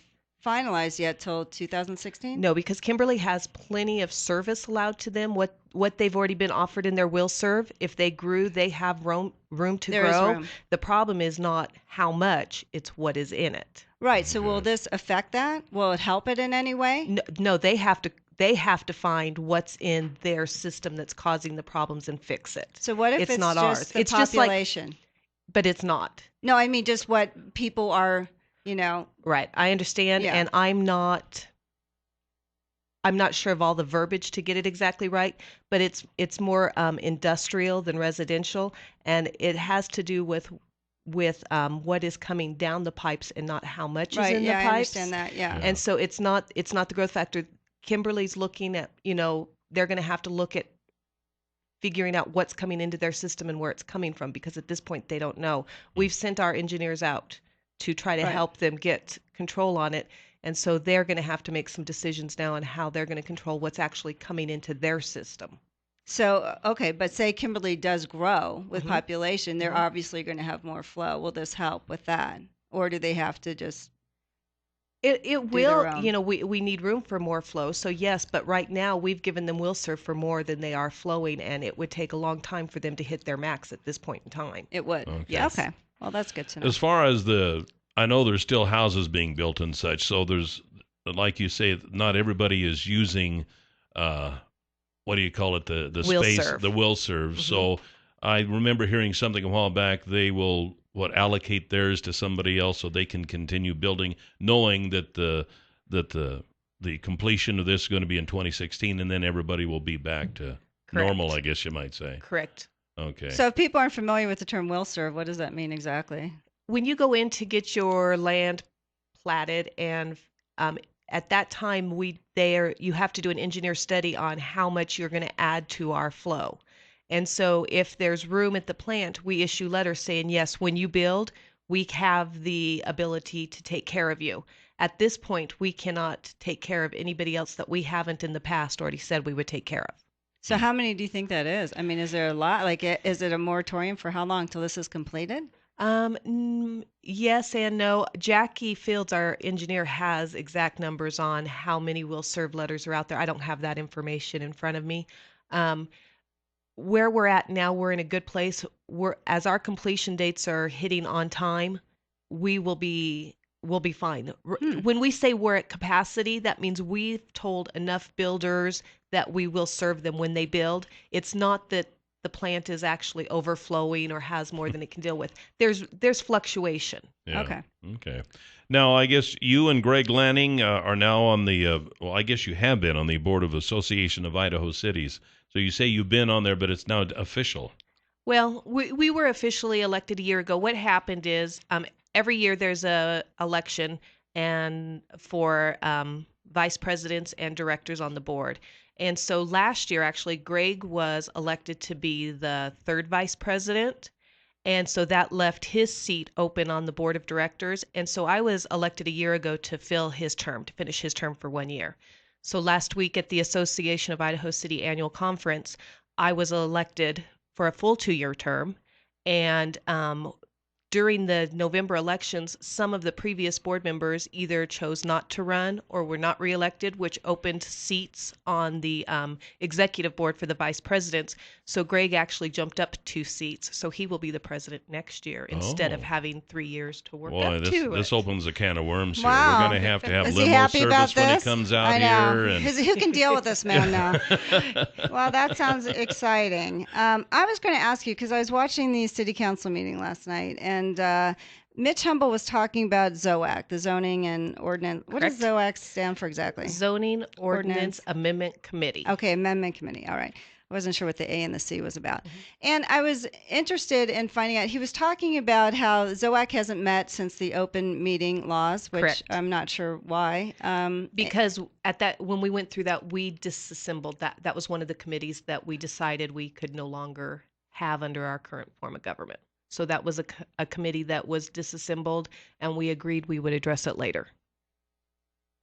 finalized yet till 2016? No, because Kimberly has plenty of service allowed to them. What they've already been offered in their will serve, if they grew, they have room to There is grow. room. The problem is not how much; it's what is in it. Right. So will this affect that? Will it help it in any way? No, they have to find what's in their system that's causing the problems and fix it. So what if it's not just ours? the It's population? just like, but it's not. No, I mean just what people are, Right. I understand, Yeah. and I'm not sure of all the verbiage to get it exactly right, but it's more industrial than residential, and it has to do with what is coming down the pipes and not how much is in the pipes. I understand that. Yeah. And so it's not the growth factor. Kimberly's looking at, they're going to have to look at figuring out what's coming into their system and where it's coming from, because at this point they don't know. We've sent our engineers out to try to help them get control on it. And so they're going to have to make some decisions now on how they're going to control what's actually coming into their system. So, okay, but say Kimberly does grow with population, they're obviously going to have more flow. Will this help with that? Or do they have to just It will, we need room for more flow. So yes, but right now we've given them will serve for more than they are flowing, and it would take a long time for them to hit their max at this point in time. It would. Okay. Yes. Okay. Well, that's good to know. As far as I know there's still houses being built and such, so there's, like you say, not everybody is using, what do you call it, the Will space, serve. the will serve. So I remember hearing something a while back, they will allocate theirs to somebody else so they can continue building, knowing that the completion of this is going to be in 2016, and then everybody will be back to normal, I guess you might say. Correct. Okay. So if people aren't familiar with the term will serve, what does that mean exactly? When you go in to get your land platted, and at that time you have to do an engineer study on how much you're going to add to our flow. And so if there's room at the plant, we issue letters saying, yes, when you build, we have the ability to take care of you. At this point, we cannot take care of anybody else that we haven't in the past already said we would take care of. So how many do you think that is? I mean, is there a lot? Like, is it a moratorium for how long till this is completed? Yes and no. Jackie Fields, our engineer, has exact numbers on how many will serve letters are out there. I don't have that information in front of me. Where we're at now, we're in a good place. As our completion dates are hitting on time, we'll be fine. When we say we're at capacity, that means we've told enough builders that we will serve them when they build. It's not that the plant is actually overflowing or has more than it can deal with. There's fluctuation. Yeah. Okay. Now, I guess you and Greg Lanning are now on the, I guess you have been on the board of Association of Idaho Cities. So you say you've been on there, but it's now official. Well, we were officially elected a year ago. What happened is every year there's a election and for vice presidents and directors on the board. And so last year, actually, Greg was elected to be the third vice president. And so that left his seat open on the board of directors. And so I was elected a year ago to fill his term, to finish his term for 1 year. So last week at the Association of Idaho City annual conference, I was elected for a full 2-year term. And during the November elections, some of the previous board members either chose not to run or were not reelected, which opened seats on the executive board for the vice presidents. So Greg actually jumped up 2 seats. So he will be the president next year instead of having 3 years to work up to this opens a can of worms here. Wow. We're going to have Is he limo happy about service when he this? comes out I know. here. And... Who can deal with this man now? Well, that sounds exciting. I was going to ask you, because I was watching the city council meeting last night, and Mitch Humble was talking about ZOAC, the Zoning and Ordinance. What does ZOAC stand for exactly? Zoning Ordinance Amendment Committee. Okay, Amendment Committee. All right. I wasn't sure what the A and the C was about. And I was interested in finding out, he was talking about how ZOAC hasn't met since the open meeting laws, which Correct. I'm not sure why. Because when we went through that, we disassembled that. That was one of the committees that we decided we could no longer have under our current form of government. So that was a committee that was disassembled, and we agreed we would address it later.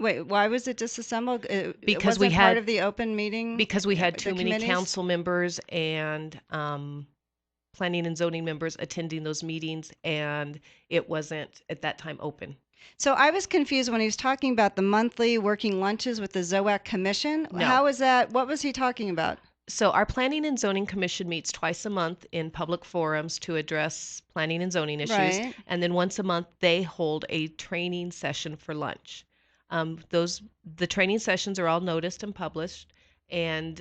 Wait, why was it disassembled? Because we had part of the open meeting. Because we had the too many committees? council members and planning and zoning members attending those meetings, and it wasn't at that time open. So I was confused when he was talking about the monthly working lunches with the ZOAC Commission. No. How is that? What was he talking about? So our Planning and Zoning Commission meets twice a month in public forums to address planning and zoning issues. Right. And then once a month, they hold a training session for lunch. The training sessions are all noticed and published, and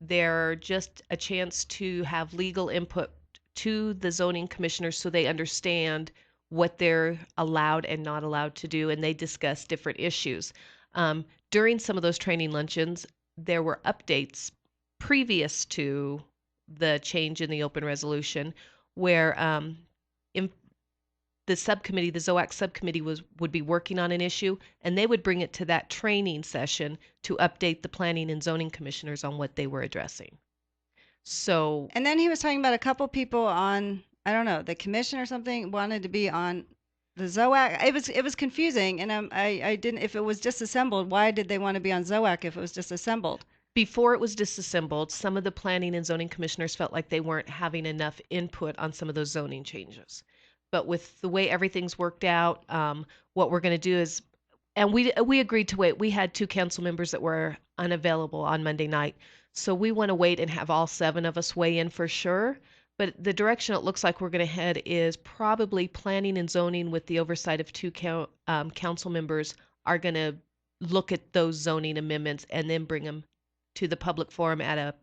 they're just a chance to have legal input to the zoning commissioners so they understand what they're allowed and not allowed to do, and they discuss different issues. During some of those training luncheons, there were updates previous to the change in the open resolution where in the subcommittee, the ZOAC subcommittee would be working on an issue, and they would bring it to that training session to update the planning and zoning commissioners on what they were addressing. So, And then he was talking about a couple people on, I don't know, the commission or something wanted to be on the ZOAC. It was confusing, and I didn't. If it was disassembled, why did they want to be on ZOAC if it was disassembled? before it was disassembled, some of the planning and zoning commissioners felt like they weren't having enough input on some of those zoning changes. But with the way everything's worked out, what we're going to do is, and we agreed to wait. We had 2 council members that were unavailable on Monday night. So we want to wait and have all 7 of us weigh in for sure. But the direction it looks like we're going to head is probably planning and zoning with the oversight of 2 council members are going to look at those zoning amendments and then bring them to the public forum at a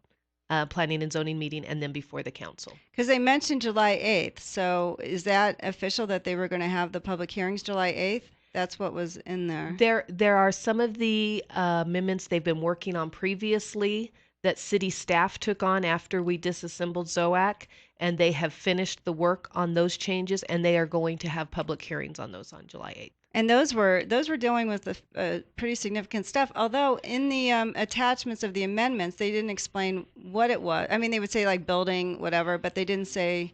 planning and zoning meeting and then before the council. Because they mentioned July 8th. So is that official that they were going to have the public hearings July 8th? That's what was in there. There are some of the amendments they've been working on previously that city staff took on after we disassembled ZOAC, and they have finished the work on those changes, and they are going to have public hearings on those on July 8th. And those were dealing with the pretty significant stuff. Although in the attachments of the amendments, they didn't explain what it was. I mean, they would say like building, whatever, but they didn't say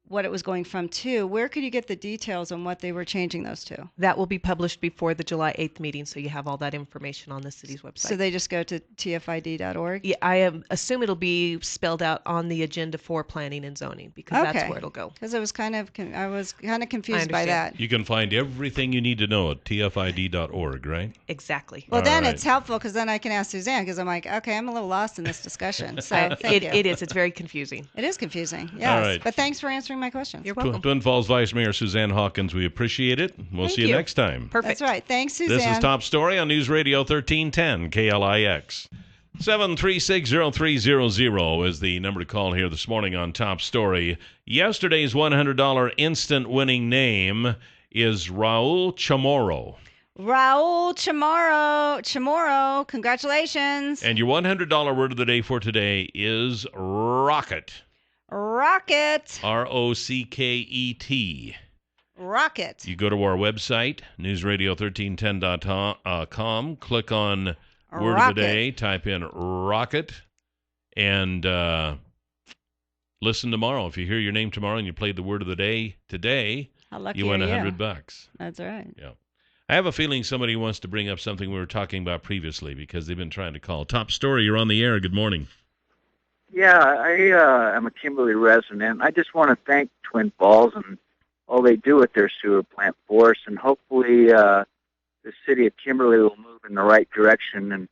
what it was going from to. Where could you get the details on what they were changing those to? That will be published before the July 8th meeting, so you have all that information on the city's website. So they just go to tfid.org? Yeah, I assume it'll be spelled out on the agenda for planning and zoning, because that's where it'll go. Because I was kind of confused by that. You can find everything you need to know at tfid.org, right? Exactly. Well, then it's helpful because then I can ask Suzanne, because I'm like, okay, I'm a little lost in this discussion. So thank you. It is. It's very confusing. It is confusing, yes. All right. But thanks for answering my questions. You're welcome. Twin Falls Vice Mayor Suzanne Hawkins, we appreciate it. We'll see you next time. Perfect. That's right. Thanks, Suzanne. This is Top Story on News Radio 1310 KLIX. 7360300 is the number to call here this morning on Top Story. Yesterday's $100 instant winning name is Raul Chamorro. Raul Chamorro, congratulations. And your $100 word of the day for today is rocket. Rocket. R-O-C-K-E-T. Rocket. You go to our website, newsradio1310.com, click on Word of the Day, type in rocket, and listen tomorrow. If you hear your name tomorrow and you played the Word of the Day today, you win $100. That's right. Yeah. I have a feeling somebody wants to bring up something we were talking about previously because they've been trying to call. Top Story, you're on the air. Good morning. Yeah, I am a Kimberly resident. I just want to thank Twin Falls and all they do with their sewer plant for us, and hopefully the city of Kimberly will move in the right direction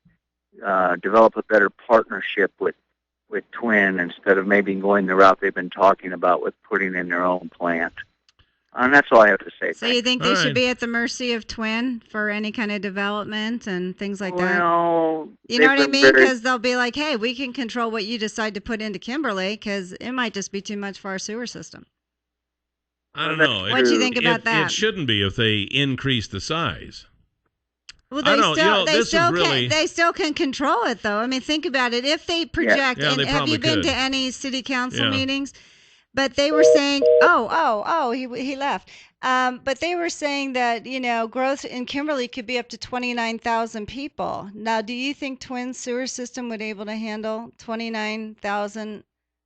and develop a better partnership with Twin instead of maybe going the route they've been talking about with putting in their own plant. And that's all I have to say. So you think they should be at the mercy of Twin for any kind of development and things like that? Well, you know what I mean? Because they'll be like, hey, we can control what you decide to put into Kimberly because it might just be too much for our sewer system. I don't know. What do you think about that? It shouldn't be if they increase the size. Well, they still can control it, though. I mean, think about it. If they project, Yeah, and they have you been could. to any city council Yeah. meetings? But they were saying, he left. But they were saying that, growth in Kimberly could be up to 29,000 people. Now, do you think Twin sewer system would be able to handle 29,000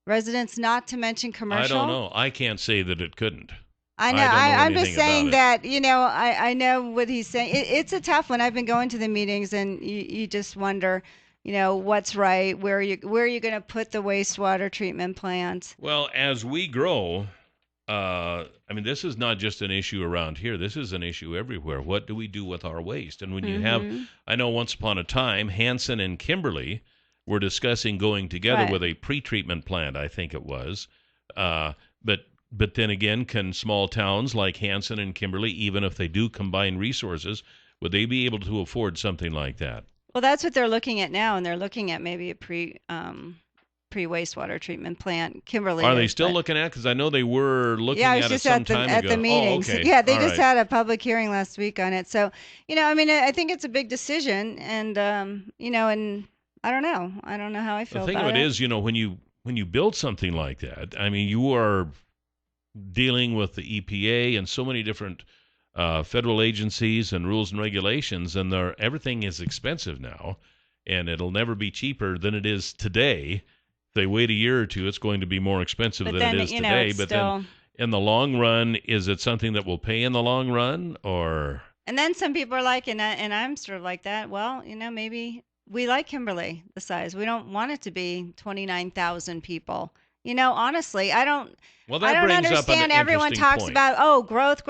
residents, not to mention commercial? I don't know. I can't say that it couldn't. I know. I'm just saying about that, I know what he's saying. It's a tough one. I've been going to the meetings, and you just wonder, what's right, where are you going to put the wastewater treatment plant? Well, as we grow, this is not just an issue around here. This is an issue everywhere. What do we do with our waste? And when you have, I know once upon a time, Hanson and Kimberly were discussing going together with a pretreatment plant, I think it was. But then again, can small towns like Hanson and Kimberly, even if they do combine resources, would they be able to afford something like that? Well, that's what they're looking at now, and they're looking at maybe a pre-wastewater treatment plant. Kimberly. Are they still looking at? Because I know they were looking at it some time ago. At the meetings. Oh, okay. Yeah, they just had a public hearing last week on it. So, I think it's a big decision, and and I don't know. I don't know how I feel about it. The thing of it is, when you build something like that, you are dealing with the EPA and so many different federal agencies and rules and regulations, and everything is expensive now, and it'll never be cheaper than it is today. If they wait a year or two, it's going to be more expensive than it is today. But then in the long run, is it something that will pay in the long run, or? And then some people are like, and I'm sort of like that, well, maybe we like Kimberly, the size. We don't want it to be 29,000 people. Honestly, I don't understand. Everyone talks about, growth,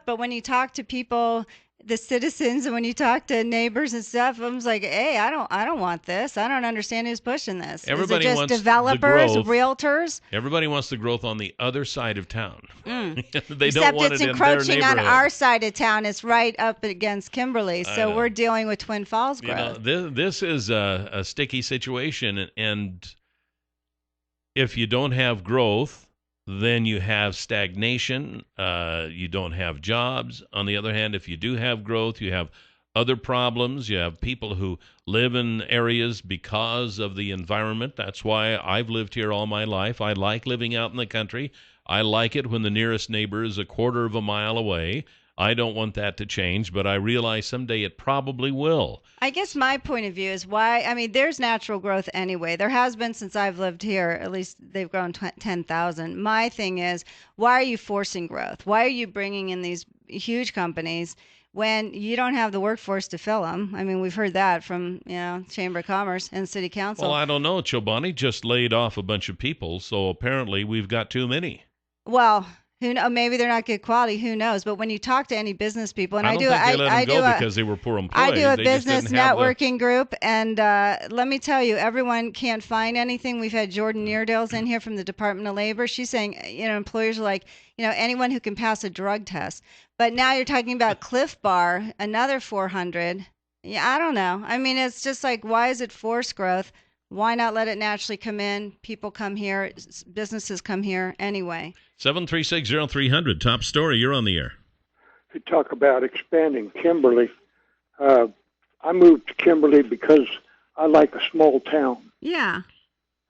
but when you talk to people, the citizens, and when you talk to neighbors and stuff, I'm just like, hey, I don't want this. I don't understand who's pushing this. Everybody Is it just wants developers, the growth. Realtors? Everybody wants the growth on the other side of town. They Except don't want it's it encroaching in their on neighborhood. our side of town. It's right up against Kimberly, so we're dealing with Twin Falls growth. This is a sticky situation, and if you don't have growth, then you have stagnation. You don't have jobs. On the other hand, if you do have growth, you have other problems. You have people who live in areas because of the environment. That's why I've lived here all my life. I like living out in the country. I like it when the nearest neighbor is a quarter of a mile away. I don't want that to change, but I realize someday it probably will. I guess my point of view is there's natural growth anyway. There has been since I've lived here. At least they've grown 10,000. My thing is, why are you forcing growth? Why are you bringing in these huge companies when you don't have the workforce to fill them? We've heard that from, Chamber of Commerce and City Council. Well, I don't know. Chobani just laid off a bunch of people, so apparently we've got too many. Well, who know? Maybe they're not good quality. Who knows? But when you talk to any business people, and I don't think they let them go because they were poor employees. I do a They business just didn't have networking group, and let me tell you, everyone can't find anything. We've had Jordan Neerdales in here from the Department of Labor. She's saying, employers are like, anyone who can pass a drug test. But now you're talking about Cliff Bar, another 400. Yeah, I don't know. It's just like, why is it forced growth? Why not let it naturally come in? People come here, businesses come here anyway. 7360300, top story. You're on the air. You talk about expanding Kimberly. I moved to Kimberly because I like a small town. Yeah,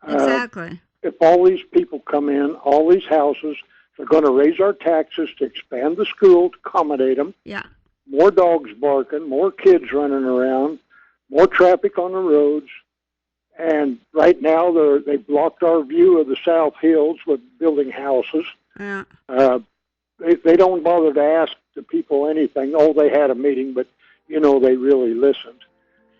exactly. If all these people come in, all these houses, they're going to raise our taxes to expand the school to accommodate them. Yeah. More dogs barking, more kids running around, more traffic on the roads. And right now, they blocked our view of the South Hills with building houses. Yeah. They don't bother to ask the people anything. Oh, they had a meeting, but, they really listened.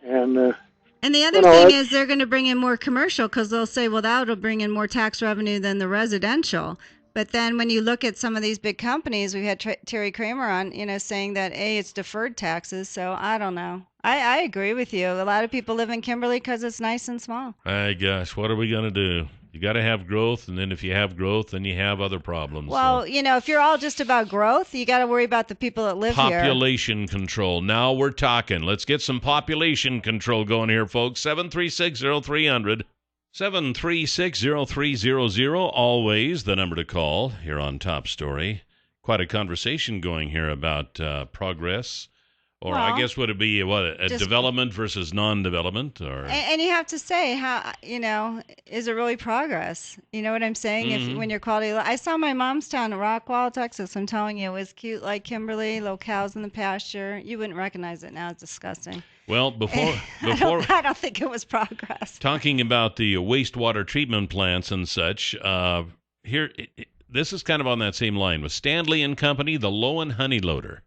And the other thing is they're going to bring in more commercial because they'll say, well, that'll bring in more tax revenue than the residential. But then when you look at some of these big companies, we had Terry Kramer on, saying that, it's deferred taxes. So I don't know. I agree with you. A lot of people live in Kimberly because it's nice and small. My gosh, what are we going to do? You got to have growth, and then if you have growth, then you have other problems. Well, if you're all just about growth, you got to worry about the people that live here. Population control. Now we're talking. Let's get some population control going here, folks. 736-0300. 736-0300. Always the number to call here on Top Story. Quite a conversation going here about progress. Or I guess would it be a development versus non-development? Or and you have to say, how is it really progress? You know what I'm saying? If when your quality, I saw my mom's town in Rockwall, Texas. I'm telling you, it was cute like Kimberly, little cows in the pasture. You wouldn't recognize it now. It's disgusting. Well, before I don't think it was progress. Talking about the wastewater treatment plants and such, here this is kind of on that same line with Stanley and Company, the Lowen honey loader.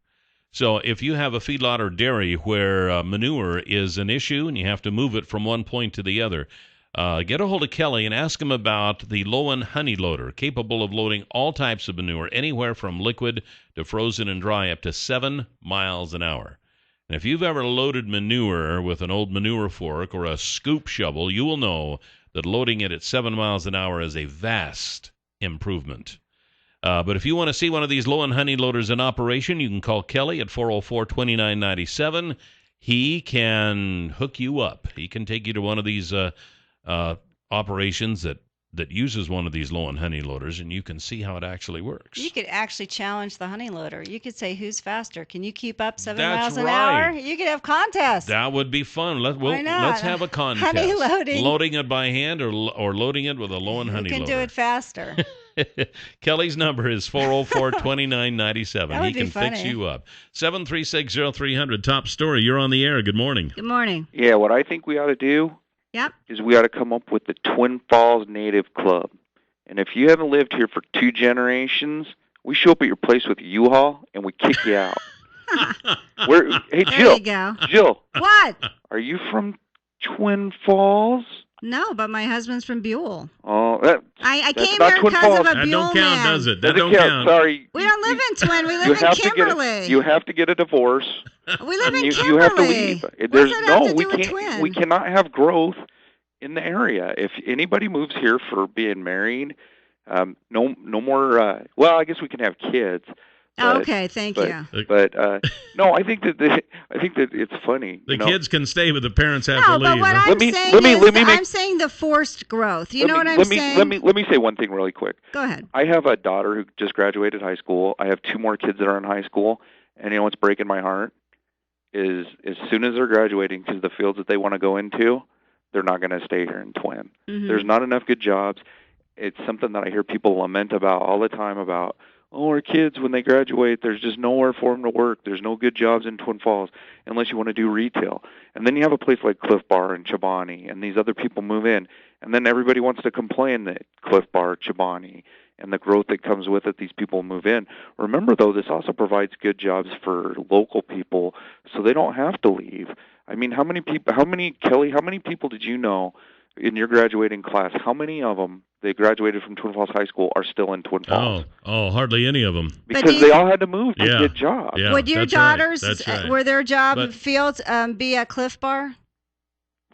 So if you have a feedlot or dairy where manure is an issue and you have to move it from one point to the other, get a hold of Kelly and ask him about the Lowen honey loader, capable of loading all types of manure, anywhere from liquid to frozen and dry, up to 7 miles an hour. And if you've ever loaded manure with an old manure fork or a scoop shovel, you will know that loading it at 7 miles an hour is a vast improvement. But if you want to see one of these Lowen honey loaders in operation, you can call Kelly at 404-2997. He can hook you up. He can take you to one of these operations that uses one of these Lowen honey loaders, and you can see how it actually works. You could actually challenge the honey loader. You could say, who's faster? Can you keep up 7 That's miles an right. hour? You could have contests. That would be fun. Why not? Let's have a contest. Honey loading. Loading it by hand or loading it with a Lowen honey loader. You can do it faster. Kelly's number is 404-2997. That would He can be funny. fix you up. 736-0300, Top Story. You're on the air. Good morning. Good morning. Yeah, what I think we ought to do is we ought to come up with the Twin Falls Native Club. And if you haven't lived here for 2 generations, we show up at your place with a U-Haul and we kick you out. Hey, Jill. There you go. Jill. What? Are you from Twin Falls? No, but my husband's from Buell. Oh, I that's came not here Twin because Falls. of a That Buell don't count, man. does it? That Doesn't don't count. Sorry. We don't live in Twin. We You live in have to Kimberly. you have to get a divorce. We live in you, Kimberly. you have to leave. What does that have to we do with can't. Twin? We cannot have growth in the area. If anybody moves here for being married, no more. Well, I guess we can have kids. But, okay, thank you. But no, I think that it's funny. The kids can stay, but the parents have to No, leave. but what huh? I'm saying is, I'm saying the forced growth. You know what I'm saying? Let me say one thing really quick. Go ahead. I have a daughter who just graduated high school. I have 2 more kids that are in high school, and you know what's breaking my heart is as soon as they're graduating, because the fields that they want to go into, they're not going to stay here in Twin. Mm-hmm. There's not enough good jobs. It's something that I hear people lament about all the time about, oh, our kids, when they graduate, there's just nowhere for them to work. There's no good jobs in Twin Falls unless you want to do retail. And then you have a place like Cliff Bar and Chobani, and these other people move in. And then everybody wants to complain that Cliff Bar, Chobani, and the growth that comes with it, these people move in. Remember, though, this also provides good jobs for local people so they don't have to leave. I mean, how many people did you know in your graduating class, how many of them that graduated from Twin Falls High School are still in Twin Falls? Oh, hardly any of them. Because they all had to move to get jobs. Yeah, Would your that's right. daughters, That's right. were their job But- fields be at Cliff Bar?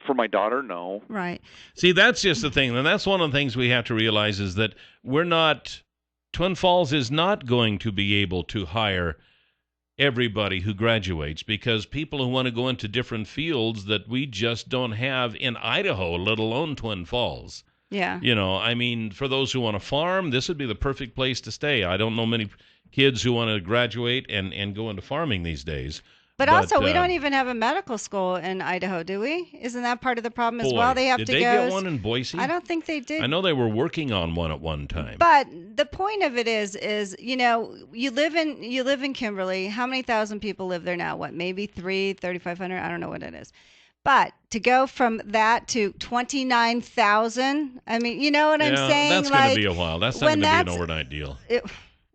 For my daughter, no. Right. See, that's just the thing, and that's one of the things we have to realize is that Twin Falls is not going to be able to hire everybody who graduates because people who want to go into different fields that we just don't have in Idaho, let alone Twin Falls. Yeah. You know, I mean, for those who want to farm, this would be the perfect place to stay. I don't know many kids who want to graduate and go into farming these days. But also, we don't even have a medical school in Idaho, do we? Isn't that part of the problem as well? They have did to they go. get one in Boise? I don't think they did. I know they were working on one at one time. But the point of it is you know, you live in Kimberly. How many thousand people live there now? What, maybe 3,500? I don't know what it is. But to go from that to 29,000, I mean, you know what I'm saying? That's going to be a while. That's not going to be an overnight deal.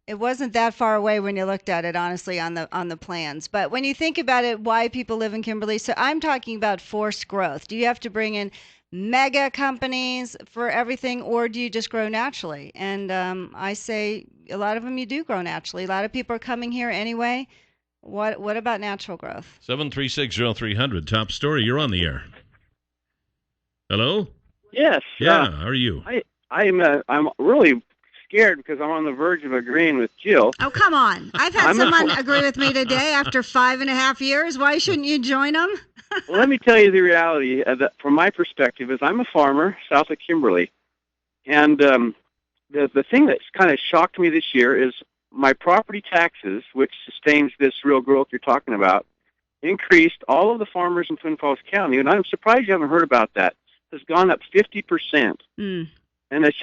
It wasn't that far away when you looked at it, honestly, on the plans. But when you think about it, why people live in Kimberly, so I'm talking about forced growth. Do you have to bring in mega companies for everything, or do you just grow naturally? And I say a lot of them you do grow naturally. A lot of people are coming here anyway. What about natural growth? 7360300, top story. You're on the air. Hello? Yes. Yeah, how are you? I'm really scared because I'm on the verge of agreeing with Jill. Oh, come on. I've had someone agree with me today after 5.5 years. Why shouldn't you join them? Well, let me tell you the reality. From my perspective, is I'm a farmer south of Kimberly. And the thing that's kind of shocked me this year is my property taxes, which sustains this real growth you're talking about, increased. All of the farmers in Twin Falls County, and I'm surprised you haven't heard about that, has gone up 50%. Mm. And it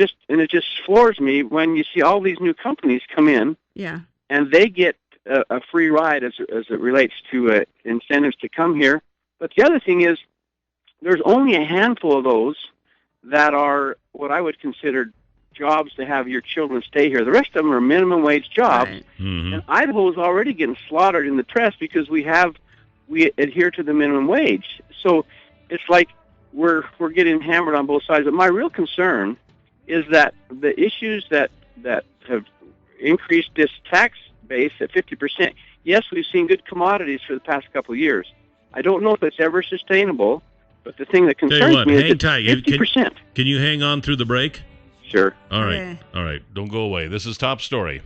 just floors me when you see all these new companies come in, Yeah. and they get a free ride as it relates to incentives to come here. But the other thing is, there's only a handful of those that are what I would consider jobs to have your children stay here. The rest of them are minimum wage jobs. Right. Mm-hmm. And Idaho's already getting slaughtered in the press because we adhere to the minimum wage. So it's like we're getting hammered on both sides. But my real concern is that the issues that have increased this tax base at 50%. Yes, we've seen good commodities for the past couple of years. I don't know if it's ever sustainable, but the thing that concerns me is that 50%. Can you hang on through the break? Sure. All right. Yeah. All right. Don't go away. This is Top Story.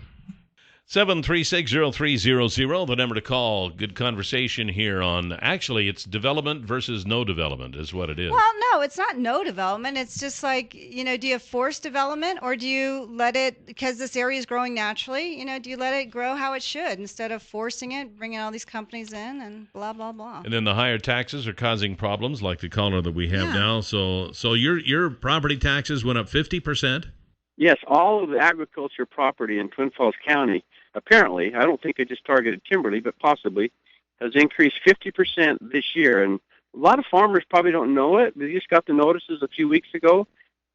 7360300, the number to call. Good conversation here on, actually, it's development versus no development is what it is. Well, no, it's not no development. It's just like, do you force development, or do you let it, because this area is growing naturally, do you let it grow how it should instead of forcing it, bringing all these companies in and blah, blah, blah. And then the higher taxes are causing problems like the caller that we have Yeah. now. So your property taxes went up 50%? Yes, all of the agriculture property in Twin Falls County, apparently, I don't think they just targeted Kimberly, but possibly, has increased 50% this year. And a lot of farmers probably don't know it. They just got the notices a few weeks ago.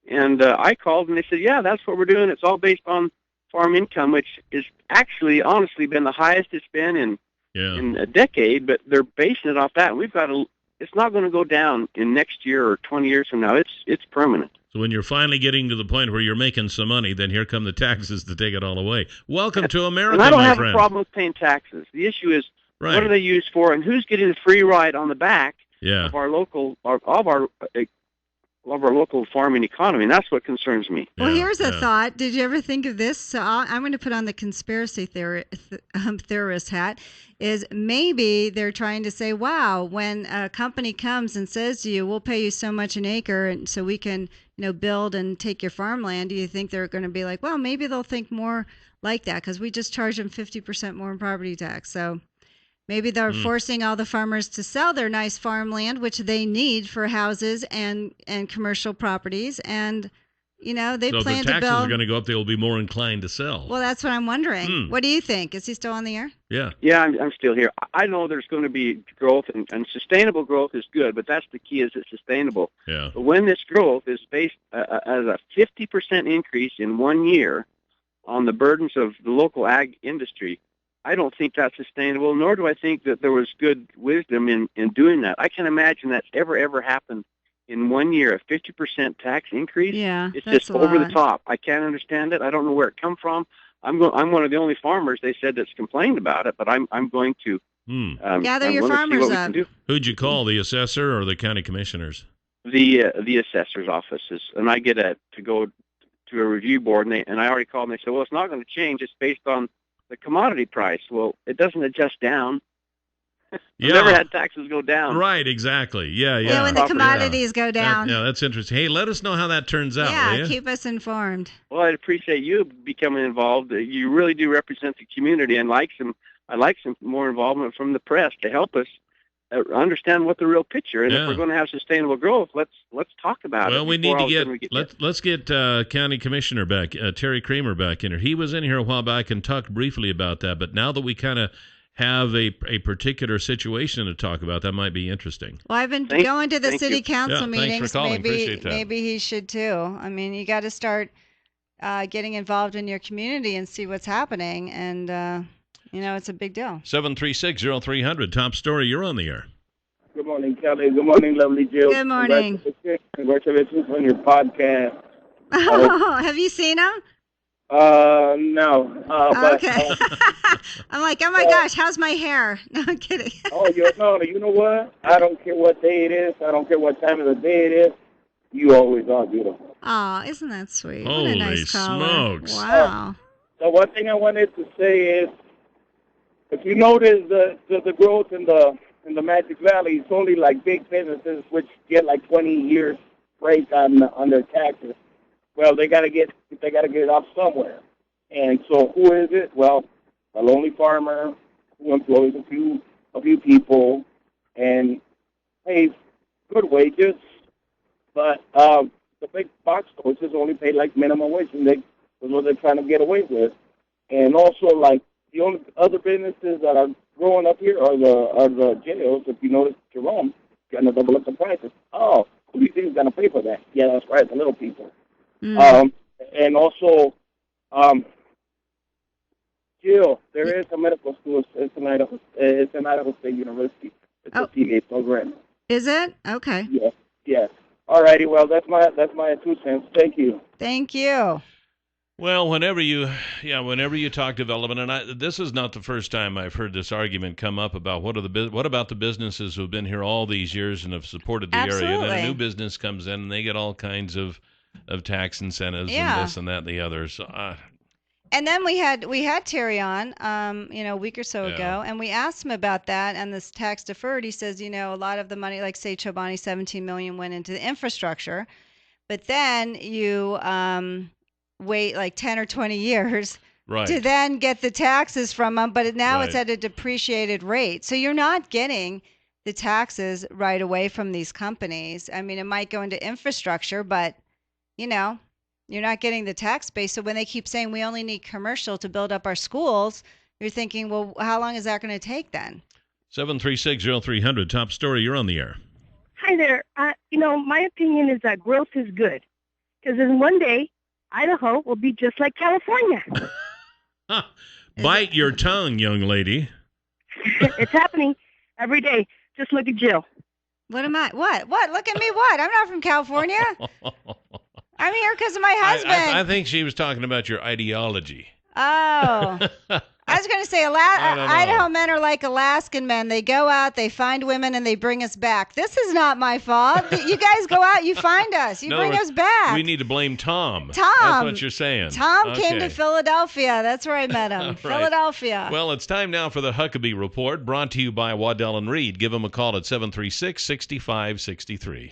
And I called, and they said, yeah, that's what we're doing. It's all based on farm income, which is actually, honestly, been the highest it's been in a decade. But they're basing it off that. And it's not going to go down in next year or 20 years from now. It's permanent. So when you're finally getting to the point where you're making some money, then here come the taxes to take it all away. Welcome to America, and I don't my have friend. a problem with paying taxes. The issue is, Right. what are they used for, and who's getting the free ride on the back Yeah. of our local farming economy? And that's what concerns me. Well, here's a thought. Did you ever think of this? So I'm going to put on the conspiracy theorist hat. Is maybe they're trying to say, wow, when a company comes and says to you, we'll pay you so much an acre and so we can, build and take your farmland, do you think they're going to be like, well, maybe they'll think more like that because we just charge them 50% more in property tax. So maybe they're forcing all the farmers to sell their nice farmland, which they need for houses and commercial properties. And, they So plan to build. if the taxes are going to go up, they will be more inclined to sell. Well, that's what I'm wondering. What do you think? Is he still on the air? Yeah. Yeah, I'm still here. I know there's going to be growth, and sustainable growth is good, but that's the key, is it's sustainable. Yeah. But when this growth is based as a 50% increase in 1 year on the burdens of the local ag industry, I don't think that's sustainable, nor do I think that there was good wisdom in doing that. I can't imagine that's ever happened in 1 year, a 50% tax increase. Yeah, it's that's just a over lot. the top. I can't understand it. I don't know where it come from. I'm one of the only farmers they said that's complained about it, but I'm going to Gather I'm your going to see farmers what we up. can do. Who'd you call, the assessor or the county commissioners? The assessor's offices, and I get to go to a review board, and I already called, and they said, well, it's not going to change. It's based on the commodity price. Well, it doesn't adjust down. Yeah. Never had taxes go down. Right, exactly. Yeah. Yeah, when the commodities go down. That's interesting. Hey, let us know how that turns out, will Yeah, ya? keep us informed. Well, I'd appreciate you becoming involved. You really do represent the community, and I like some more involvement from the press to help us understand what the real picture. And if we're going to have sustainable growth, let's talk about it. Well, we need to get let's get county commissioner back, Terry Kramer back in here. He was in here a while back and talked briefly about that, but now that we kind of have a particular situation to talk about, that might be interesting. Well, I've been going to the city council thanks meetings. for calling. Appreciate that. Maybe he should too. I mean, you got to start getting involved in your community and see what's happening, and it's a big deal. 7360300, top story. You're on the air. Good morning, Kelly. Good morning, lovely Jill. Good morning. Congratulations on your podcast. Oh, have you seen him? No. Okay. I'm like, oh my gosh, how's my hair? No, I'm kidding. You know what? I don't care what day it is. I don't care what time of the day it is. You always are beautiful. Oh, isn't that sweet? What Holy a nice caller. smokes. Wow. The one thing I wanted to say is, if you notice the growth in the Magic Valley, it's only like big businesses which get like 20 years break on their taxes. Well, they gotta get it off somewhere. And so who is it? Well, a lonely farmer who employs a few people and pays good wages, but the big box stores just only pay like minimum wage, and that's what they're trying to get away with. And also, like, the only other businesses that are growing up here are the jails. If you notice, Jerome going to double up the prices. Oh, who do you think is going to pay for that? Yeah, that's right, the little people. And also, Jill, there is a medical school. It's in Idaho State University. It's a CA program. Is it? Okay. Yes. All righty. Well, that's my 2 cents. Thank you. Thank you. Well, whenever you talk development, and this is not the first time I've heard this argument come up about what about the businesses who've been here all these years and have supported the area, and then a new business comes in and they get all kinds of tax incentives and this and that and the other. So, and then we had Terry on, a week or so ago, and we asked him about that and this tax deferred. He says, a lot of the money, like say Chobani, $17 million went into the infrastructure, but then you wait like 10 or 20 years to then get the taxes from them, but now it's at a depreciated rate. So you're not getting the taxes right away from these companies. I mean, it might go into infrastructure, but, you're not getting the tax base. So when they keep saying we only need commercial to build up our schools, you're thinking, well, how long is that going to take then? 736-0300, top story, you're on the air. Hi there. My opinion is that growth is good. Because in one day, Idaho will be just like California. Bite your tongue, young lady. It's happening every day. Just look at Jill. What am I? What? Look at me, what? I'm not from California. I'm here because of my husband. I think she was talking about your ideology. Oh. I was going to say Idaho men are like Alaskan men. They go out, they find women, and they bring us back. This is not my fault. You guys go out, you find us. You bring us back. We need to blame Tom. Tom. That's what you're saying. Tom came to Philadelphia. That's where I met him. Philadelphia. Well, it's time now for the Huckabee Report, brought to you by Waddell & Reed. Give them a call at 736-6563.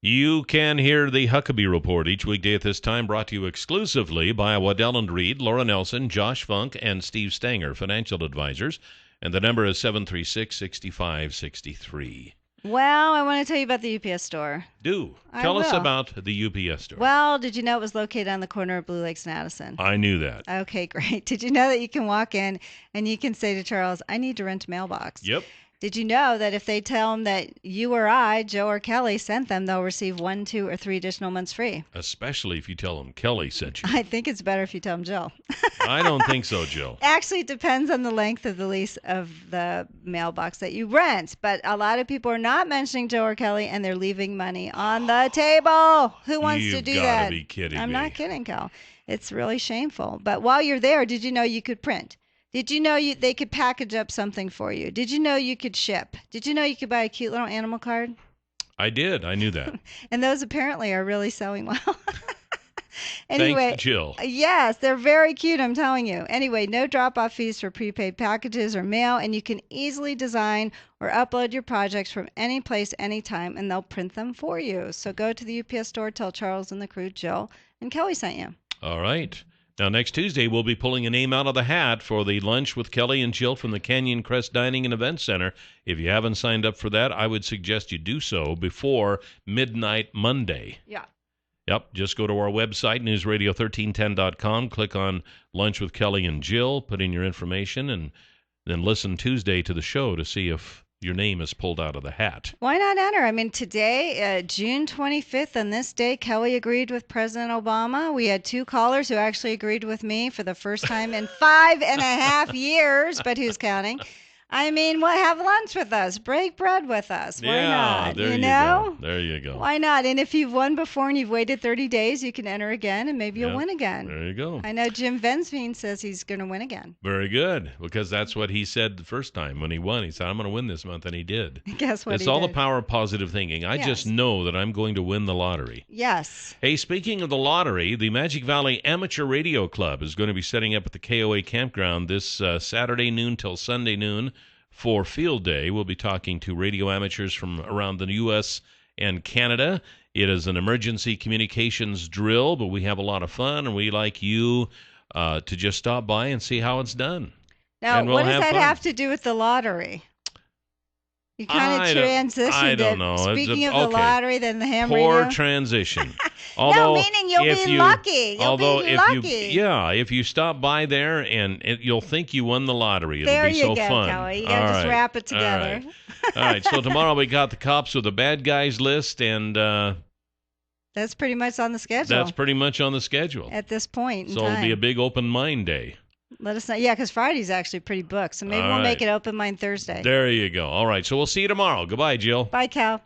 You can hear the Huckabee Report each weekday at this time, brought to you exclusively by Waddell & Reed, Laura Nelson, Josh Funk, and Steve Stanger, financial advisors. And the number is 736-6563. Well, I want to tell you about the UPS store. Tell us about the UPS store. Well, did you know it was located on the corner of Blue Lakes and Addison? I knew that. Okay, great. Did you know that you can walk in and you can say to Charles, I need to rent a mailbox? Yep. Did you know that if they tell them that you or I, Joe or Kelly, sent them, they'll receive 1, 2, or 3 additional months free? Especially if you tell them Kelly sent you. I think it's better if you tell them Jill. I don't think so, Jill. Actually, it depends on the length of the lease of the mailbox that you rent. But a lot of people are not mentioning Joe or Kelly, and they're leaving money on the table. Who wants to do that? You've got to be kidding me. I'm not kidding, Cal. It's really shameful. But while you're there, did you know you could print? Did you know they could package up something for you? Did you know you could ship? Did you know you could buy a cute little animal card? I did. I knew that. And those apparently are really selling well. Anyway, thanks, Jill. Yes, they're very cute, I'm telling you. Anyway, no drop-off fees for prepaid packages or mail, and you can easily design or upload your projects from any place, anytime, and they'll print them for you. So go to the UPS store, tell Charles and the crew, Jill and Kelly sent you. All right. Now, next Tuesday, we'll be pulling a name out of the hat for the Lunch with Kelly and Jill from the Canyon Crest Dining and Event Center. If you haven't signed up for that, I would suggest you do so before midnight Monday. Yeah. Yep, just go to our website, newsradio1310.com, click on Lunch with Kelly and Jill, put in your information, and then listen Tuesday to the show to see if your name is pulled out of the hat. Why not enter? I mean, today, June 25th, on this day, Kelly agreed with President Obama. We had 2 callers who actually agreed with me for the first time in 5.5 years, but who's counting? I mean, well, have lunch with us. Break bread with us. Why not? There you know? go. There you go. Why not? And if you've won before and you've waited 30 days, you can enter again, and maybe you'll win again. There you go. I know Jim Vensveen says he's going to win again. Very good, because that's what he said the first time when he won. He said, I'm going to win this month, and he did. Guess what? It's he all did. the power of positive thinking. I just know that I'm going to win the lottery. Yes. Hey, speaking of the lottery, the Magic Valley Amateur Radio Club is going to be setting up at the KOA campground this Saturday noon till Sunday noon for Field Day. We'll be talking to radio amateurs from around the U.S. and Canada. It is an emergency communications drill, but we have a lot of fun, and we like you to just stop by and see how it's done. Now, And we'll what does that fun. have to do with the lottery? You kind of transitioned I don't it. know. Speaking It's of the lottery, then the ham Poor radio. transition. No, meaning you'll be lucky. You'll be lucky. If you stop by there and you'll think you won the lottery. It'll There be you so go, fun. Kelly. You got to All just right. wrap it together. All right. So tomorrow we got the cops with the bad guys list, and That's pretty much on the schedule. that's pretty much on the schedule. At this point in So time. it'll be a big open mind day. Let us know. Yeah, because Friday's actually pretty booked. So maybe All we'll make right. it open mind Thursday. There you go. All right. So we'll see you tomorrow. Goodbye, Jill. Bye, Cal.